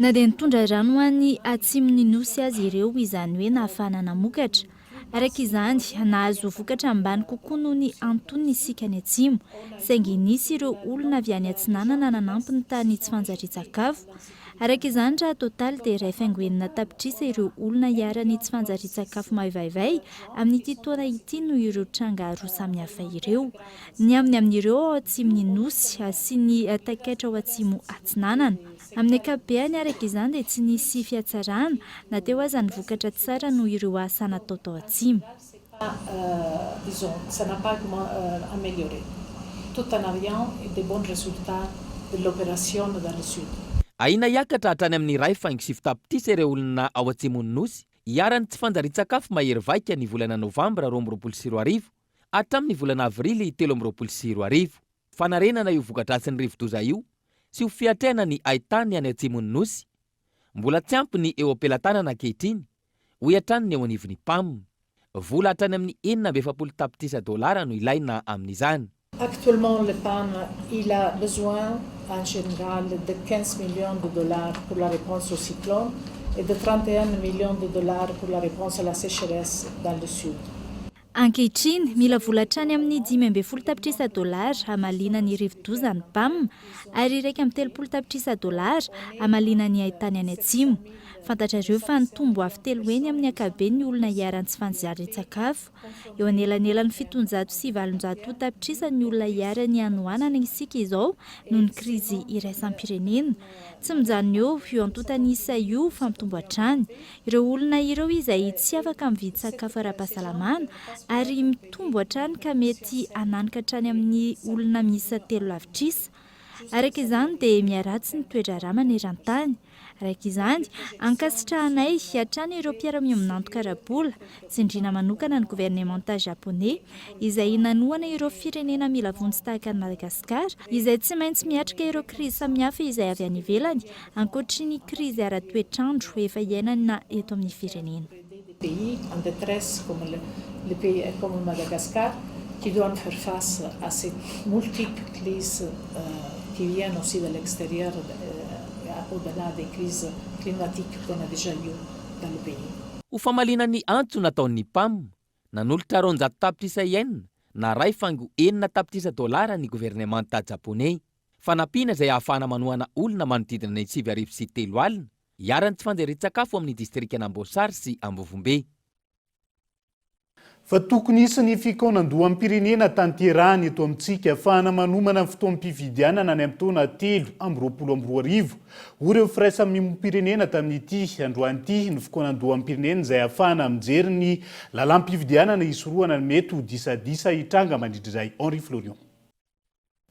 Na dia nitondra rano any atsimon'ny nosy azy ireo izany hoe nahafahana namokatra araka izany nahazo vokatra ambany kokoa noho ny antoniny isika ny atsimo saingy nisy ireo olona avy any atsinanana nanampy ny tany tsy fanjarian-tsakafo araka izany raha totaly dia 2,9 tapitrisa ireo olona iarany tsy fanjarian-tsakafo maivaivay amin'ity taona ity no ireo tranga roa samihafa ireo ny amin'ireo ao atsimon'ny nosy sy ny takaitra ao atsimo atsinanana amin'ny ankapobeny araka izany dia tsy nisy fiatsarana na teo aza ny vokatra tsara no ireo asa natao tao atsimo. Disons, ça n'a pas amélioré tout en ayant des bons résultats de l'opération dans le sud. Aina hiakatra hatrany amin'ny 2,7 tapitrisa ireo olona ao atsimon'ny nosy iarany tsy fanjarian-tsakafo mahery vaika ny volana novambra 2024 hatramin'ny volana avrily 2024 fanarenana io vokadratsy ny rivodoza io sy ho fiatrena ny ahitany any atsimon'ny nosy mbola tsy ampy ny eo ampelantanana ankehitriny hoy hatrany ny eo anivon'ny PAM vola hatrany amin'ny 9,7 tapitrisa dolara no ilaina amin'izany. Actuellement, le PAM il a besoin en général de 15 millions de dollars pour la réponse au cyclone et de 31 millions de dollars pour la réponse à la sécheresse dans le sud. Ankehitriny mila vola hatrany amin'ny 10,7 tapitrisa dolara hamalina ny rivodoza ny PAM ary 1,3 tapitrisa dolara hamalina ny ahitany any atsimo fantatrareo fa nitombo avy telo eny amin'ny ankabeny ny olona hiarany tsy fanjary-tsakafo. Eo anelanelan'ny 700 sy 800 tapitrisan'ny olona hiarany anoanana isika izao noho ny krizy iraisam-pirenena. Tsy mijano eo antotany isa io fampitombo hatrany. Ireo olona ireo izay tsy afaka mividy sakafo ara-pahasalamana ary mitombo hatrany ka mety hananika hatrany amin'ny olona miisa 3 lavitrisa. Araka izany dia miaratsy ny toetra rà maneran-tany. Araka izany, ankasitrahanay hatrany ireo mpiara-miombonanto karabola, tsindriana manokana ny gouvernemanta japonais, izay nanoana ireo firenena mila vonjy tahaka ny Madagasikara, izay tsy maintsy miatrika ireo krizy samihafa izay avy any ivelany, ankoatry ny krizy ara-toetrandro efa iainana eto amin'ny firenena. Pays en détresse comme le pays comme Madagascar qui doivent faire face à ces multiples crises qui viennent aussi de l'extérieur, au-delà des crises climatiques qu'on a déjà eues dans le pays. Ho famalinan'ny antso nataon'ny PAM, nanolotra 200 tapitrisa yen na ray fango 9 tapitrisa dolara ny gouvernemanta japonais. Fanampiana izay ahafahana manohana olona manodidina ny 7 alina, hiarany tsy fanjary-tsakafo amin'ny distrika Namboasary sy Ambovombe. Fa tokony isany fikaonandoham-pirenena tanterahany eto amintsika ahafahana manomana ny fotoam-pifidianana ny amin'ny taona 3 ireo firaisampirenena tamin'ity androan'ity ny fikaonandoham-pirenena izay ahafahana mijery ny lalam-pifidianana isorohana ny mety ho disadisa hitranga mandritra izay Henri Florion.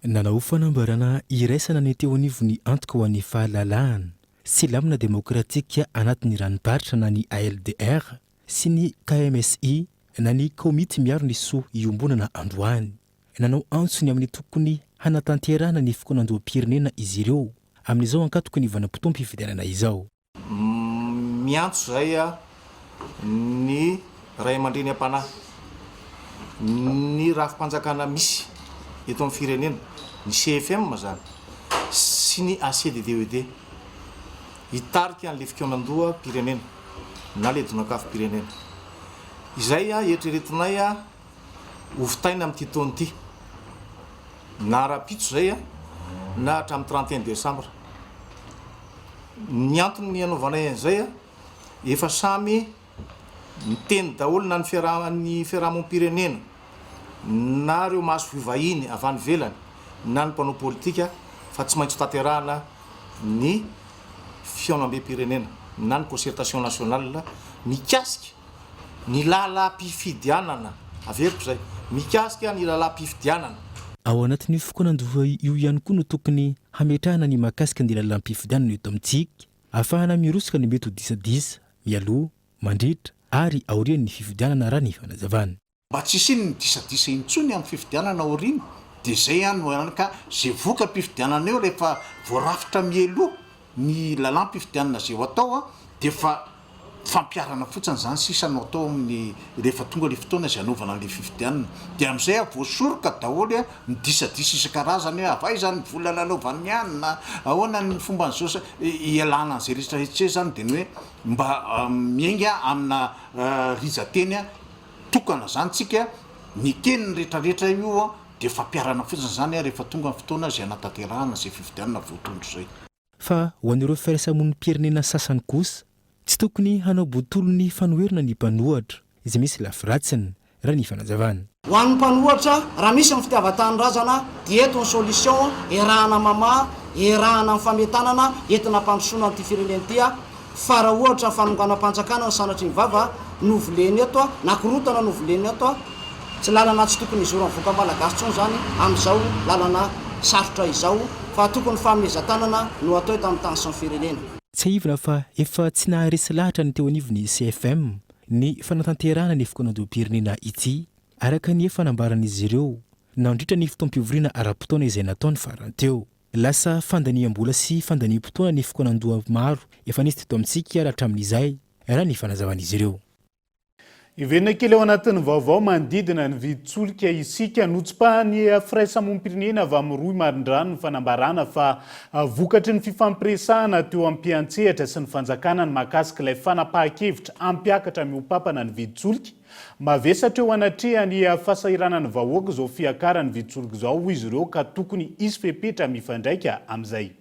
Nanao fanambarana iraisana ny teo anivony antoka ho an'ny fahalalahana sy lamina demokratika anatin'ny ranoparitra na ny ALDR sy ny KMSI na ny komity miaro ny soa iombonana androany. Nanao antsony amin'ny tokony hanatanterana ny fikonan-doham-pirenena izy ireo amin'izao ankatoko ny vanam-potoam-pifidianana izao. Miantso zay ny ray aman-dreny am-panahy, ny rafim-panjakana misy eto amin'ny firenena, ny CFM zany sy ny ACDDED hitarika an'le fikonan-doham-pirenena na le donakafo-pirenena. Izay eritreretinay hovitaina amin'ity taona ity na ara-pitso zay na hatramin'ny 31 décembre. Ny antony ny anaovanay an'izay efa samy miteny daholo na ny fiarahamonim-pirenena na reo maso fivahiny avy any ivelany na ny mpanao politika fa tsy maintsy tanterahana ny fiaonam-be-pirenena na ny concertation nationale mikasika ny lalam-pifidianana averiko zay mikasika ny lalam-pifidianana. Ao anatin'ny fikonan-doha io ihany koa no tokony hametrahana ny mahakasika ny lalam-pifidianana eto amintsika ahafahana mirosoka ny mety ho disadisa mialoha mandritra ary aorian'ny fifidianana raha ny fanazavana. Mba tsisy ny disadisa intsony amin'ny fifidianana aoriana dia zay ihany ka zay voka-pifidianana eo rehefa voarafitra mieloha ny lalam-pifidianana zay ho atao dia fa fampiarana fotsiny zany sisanao atao amin'ny rehefa tonga le fotoana izay anaovana le fifidianana dia amin'izay voasoroka daholo ny disadisa isan-karazany avay zany vola lalaovan'ny anina ahoana ny fomba nyzosa ialana an'izay rehetrarehetra zany dia ny hoe mba miainga amina rizateny tokana zany tsika ny keniny rehetrarehetra io dia fampiarana fotsiny zany rehefa tonga ny fotoana izay anatanterahana izay fifidianana voatondro zay. Fa ho an'ireo firaisamonim-pirenena sasany kosa tsy tokony hanao botolony fanoherina ny mpanohatra izay misy lafiratsiny raha ny fanazavana. Ho an'ny mpanohatra raha misy ny fitiavan-tany razana dia eto ny solution erahana mama erahana amin'ny fametanana entina mpandrosoana an'ity firenena ity fa raha ohatra ny fanonganam-panjakana ny sanatry ny vava novoleny eto na korotana novoleny eto tsy lalana tsy tokony izoro amin'ny voka malagasy tsony zany amin'izao lalana sarotra izao fa tokony fanomezan-tanana no atao eto amin'ny tany sy ny firenena. Tsy aivina fa efa tsy naharesy lahatra ny teo anivony CFM ny fanatanterahana ny fikonan-doham-pirenena ity araka ny fanambaran'izy ireo nandritra ny fotoam-pivoriana ara-potoana izay nataony farany teo. Lasa fandaniam-bola sy fandaniam-potoana ny fikonan-doha maro efa nisy teto amintsika hatramin'izay raha ny fanazavan'izy ireo. Ivenina kely ao anatin'ny vaovao manodidina ny viditsolika isika notsipahany firaisamonim-pirenena avy amin'ny roy marindrano ny fanambarana fa vokatry ny fifampiresahana teo am-piantsehatra sy ny fanjakana ny mahakasika ilay fanapahan-kevitra ampiakatra miopampana ny viditsolika mavesatra eo anatrehany fahasahiranany vahoaka izao fiakarany viditsolika izao izy ireo ka tokony isy fepetra mifandraika amin'izay.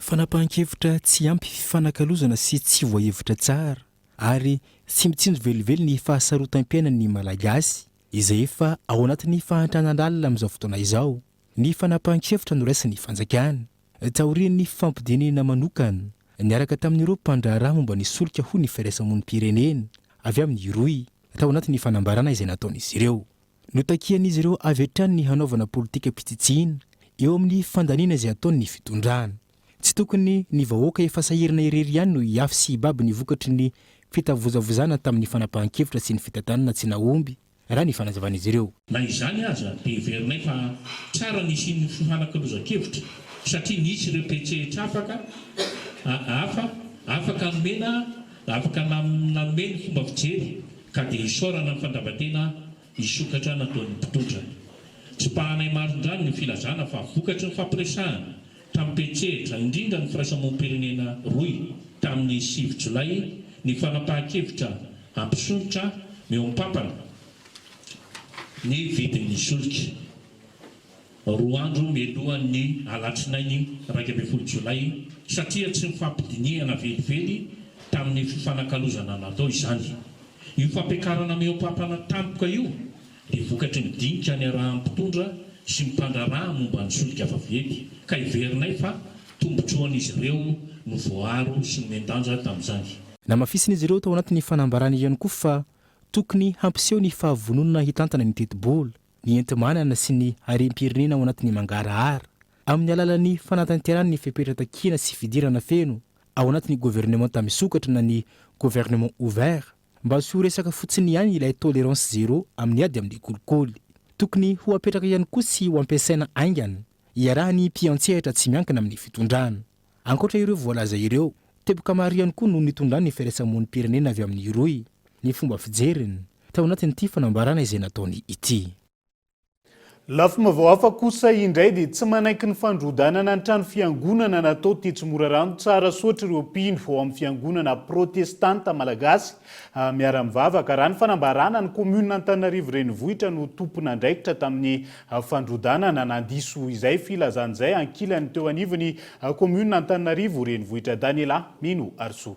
fanapahan-kevitra tsy ampy fifanakalozana sy tsy voahevitra tsara ary tsy mitsinjo velively ny fahasarotam-piainan'ny malagasy izay efa ao anatin'ny fahantranan-dalina amin'izao fotoana izao. Ny fanapahan-kevitra no raisin'ny fanjakana taorian'ny fampidinina manokana niaraka tamin'ireo mpandraharaha momba ny solika ho ny firaisamonim-pirenena avy amin'ny roy tao anatin'ny fanambarana izay nataon'izy ireo. Notakian'izy ireo avy hatrany ny hanaovana politika pitsitsina eo amin'ny fandaniana izay ataon'ny fitondrana. Tsy tokony ny vahoaka efa sahirana irery ihany no hiafy sy hibaby ny vokatry ny fitavozavozana tamin'ny fanapahan-kevitra sy ny fitantanana tsy naomby raha ny fanazavan'izy ireo. Na izany aza dia heverinay fa tsara nisy ny fifanakaloza-kevitra satria nisy ireo petsetra afaka nanome ny fomba fijery ka dia hisaorana ny fandavatena hisokatra nataon'ny mpitondra. Tsy pahanay marindrany ny filazana fa vokatry ny fampiresahana tamin'ny petsetra indrindra ny firaisamonim-pirenena roy tamin'ny 9 Jolay ny fanapahan-kevitra ampisonitra meo-mpampana ny vidin'ny solika. 2 andro mialohan'ny alatsinainy 12 Jolay satria tsy mifampidinihana velively tamin'ny fifanakalozana natao izany. Io fampiakarana meo-mpampana tampoka io dia vokatry ny dinika ny arahan'ny-mpitondra sy mpandraraha momba ny solika vavely ka hiverinay fa tombotroan'izy ireo no voaro sy ny mendanja tamin'izany. Namafisin'izy ireo tao anatin'ny fanambarana ihany koa fa tokony hampiseho ny fahavononana hitantana ny teti-bola, ny enti-manana sy ny harem-pirenena ao anatin'ny mangarahara amin'ny alalan'ny fanatanterana ny fipetratakina sy fidirana feno ao anatin'ny gouvernement misokatra na ny gouvernement ouvert mba sy ho resaka fotsiny ihany ilay tolérance zéro amin'ny ady amin'ny kolikoly. Tokony ho apetraka ihany koa sy ho ampiasaina aingana iarahany mpiantsehatra tsy miankina amin'ny fitondrana. Ankoatra ireo voalaza ireo, teboka maro ihany koa no nitondrany ny firaisamonim-pirenena avy amin'ny roy ny fomba fijeriny tao anatin'ity fanambarana izay nataony ity. Lafima vao hafa kosa indray dia tsy manaiky ny fandrodanana ny trano fiangonana natao Tetsimorarano tsara soatra ireo mpino ao amin'ny fiangonana protestanta malagasy miara-mivavaka. Raha ny fanambarana ny komuna Antananarivo renivohitra no tompona andraikitra tamin'ny fandrodanana nandiso izay filazan'izay ankilany teo anivony komuna Antananarivo renivohitra. Daniela Mino Arso.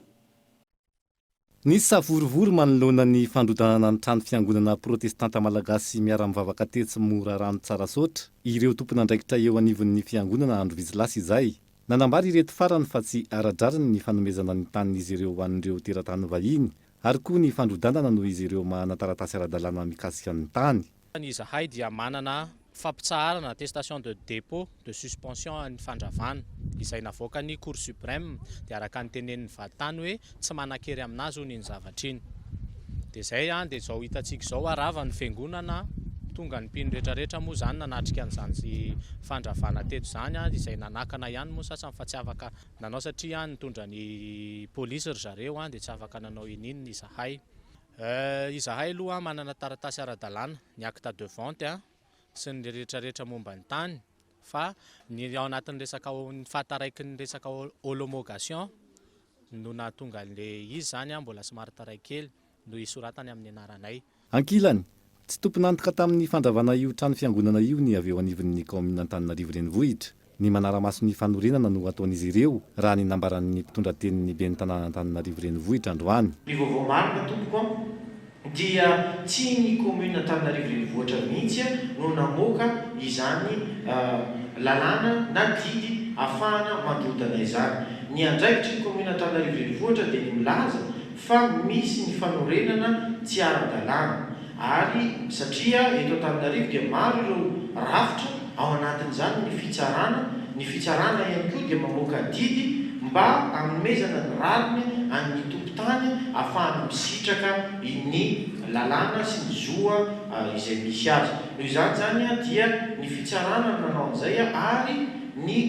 Nisy savorivory manoloana ny fandrodanana ny trano fiangonana protestanta malagasy miara-mivavaka Tetsimorarano tsara soatra. Ireo tompona andraikitra eo anivon'ny fiangonana andro vizilasy izay nanambary ireto farany fa tsy ara-drariny ny fanomezana ny tanin'izy ireo ho an'ireo teratany vahiny ary koa ny fandrodanana noho izy ireo manataratasy ara-dalàna mikasika ny tany. Izahay dia manana fampitsaharana attestation de dépôt de suspension ny fandravana izay navoaka ny Cour suprême dia araka ny tenenin'ny vatany hoe tsy manan-kery aminazy hoy ny zavatra iny. Dia izay dia izao hitantsika izao arava ny fiangonana tonga ny mpino rehetrarehetra moa izany nanatrika an'izany fandravana teto izany izay nanakana ihany moa sasany fa tsy afaka nanao satria nitondra ny polisy ry zareo dia tsy afaka nanao ininy izahay. Izahay aloha manana taratasy ara-dalàna ny acte de vente sy ny rehetrarehetra momba ny tany fa ny ao anatin'ny resaka fahataraiky ny resaka homologation no nahatonga le izy zany mbola somary taray kely no isoratany amin'ny anaranay. Ankilany tsy tomponantoka tamin'ny fandravana io trano fiangonana io ny avy eo anivon'ny komuna Antananarivo renivohitra. Ny manara-maso ny fanorenana no ataon'izy ireo raha ny nambaran'ny mpitondra tenin'ny ben'ny tanàna Antananarivo renivohitra androany. Ny vaovao marina tompoko dia tsy ny komuna Antananarivo renivohitra mihitsy no namoaka izany lalàna na didy ahafahana mandrodana izany. Ny andraikitry ny komuna Antananarivo renivohitra dia milaza fa misy ny fanorenana tsy ara-dalàna ary satria eto Antananarivo dia maro ireo rafitra ao anatin'izany ny fitsarana ihany koa dia mamoaka didy mba hanomezana ny rariny amin'ny tompotany ahafahana misitraka ny lalàna sy ny zoa izay misy azy. Noho izany zany dia ny fitsarana nanao an'izay ary ny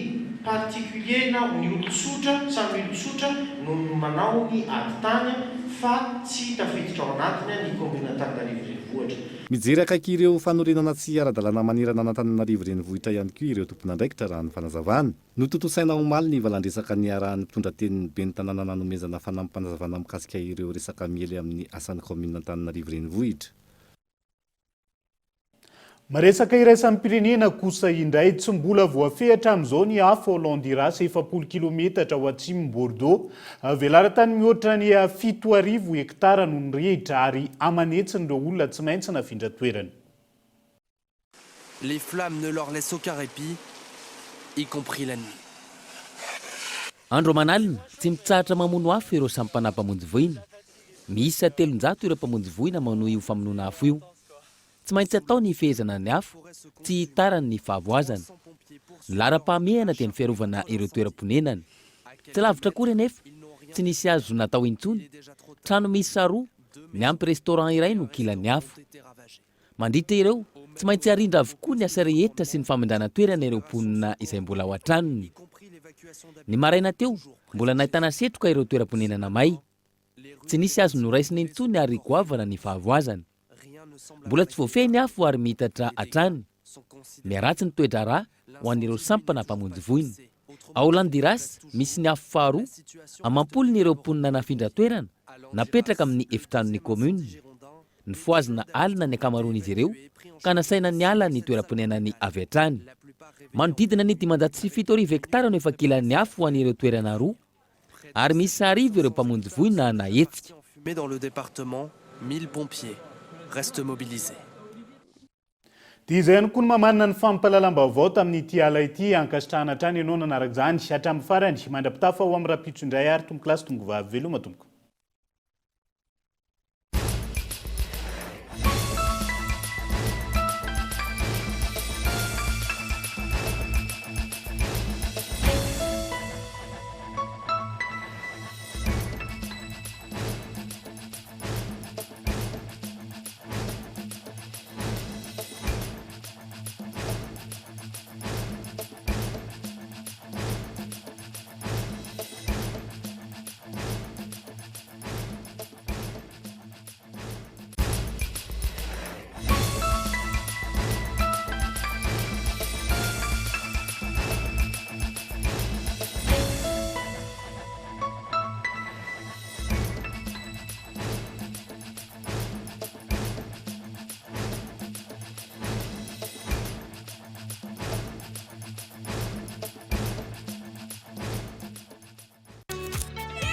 particulier na ny olon-tsotra samy olon-tsotra no manao ny adi-tany fa tsy tafiditra ao anatiny ny komuna Antananarivo renivohitra. Mijery akaiky ireo fanorenana tsy ara-dalàna manerana Antananarivo renivohitra ihany koa ireo tompon'andraikitra raha ny fanazavana. Notontosaina omaly ny valandresaka ny arahan'ny mpitondra tenin'ny ben'ny tanàna nanomezana fanampanazavana mikasika ireo resaka miely amin'ny asan'ny komuna Antananarivo renivohitra. maresaka iraisan'ny pirenena kosa indray tsy mbola voafehitra amin'izao ny afo Honduras 700 kilometatra ho atsimon'i Bordeaux. Velaran-tany mihoatra ny 7,000 hektara no nirehitra ary amanetsin'ireo olona tsy maintsy nafindra toerany. Les flammes ne leur laissent aucun répit, y compris la nuit. Andro manalina tsy mitsahatra mamono afo ireo samy mpanampamonjy voina. Misy 700 ireo mpamonjy voina manao io famonoana afo io. Tsy maintsy atao ny fehezana ny afo, tsy hitarany ny fahavoazana. Ny lara-pahamehana dia ny fiarovana ireo toeram-ponenany. Tsy lavitra kory anefa, tsy nisy azo natao intsony. Trano misy saroa, ny ampy restaurant iray no kilan'ny afo. Mandritra ireo, tsy maintsy arindra avokoa ny asa rehetra sy ny famindrana toerana ireo mponina izay mbola ao an-tranony. Ny maraina teo, mbola nahitana setroka ireo toeram-ponenana may. Tsy nisy azo noraisina intsony ary goavana ny fahavoazana. Mbola tsy voafehy ny afo ary mitatra hatrany. Miaratsy ny toetra rà ho an'ireo sampana mpamonjy voina. Ao Honduras misy ny afo faharoa, amam-polony ireo mponina nafindra toerana napetraka amin'ny efitranon'ny komuna. Ny foazina alina ny akamaroan'izy ireo ka nasaina ny ala ny toeram-ponenany avy hatrany. Manodidina ny 707 hektara no efa kilan'ny afo ho an'ireo toerana roa ary misy 1000 ireo mpamonjy voina nahetsika. Mais dans le département, 1000 pompiers restent mobilisés. Dia izay ihany koa no mamanina ny fampahalalam-baovao tamin'ity ala ity ankasitrahana hatrany ianao nanaraka izany hatramin'ny farany mandra-pitafa ho amin'ny rapitso indray ary tombo kilasy tongo vavy veloma tompoko.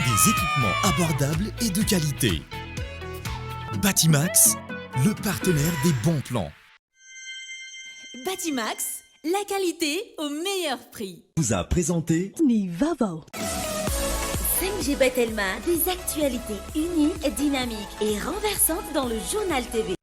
Des équipements abordables et de qualité. Batimax, le partenaire des bons plans. Batimax, la qualité au meilleur prix. Vous a présenté Nivavo. 5G Batelma, des actualités unies, dynamiques et renversantes dans le journal TV.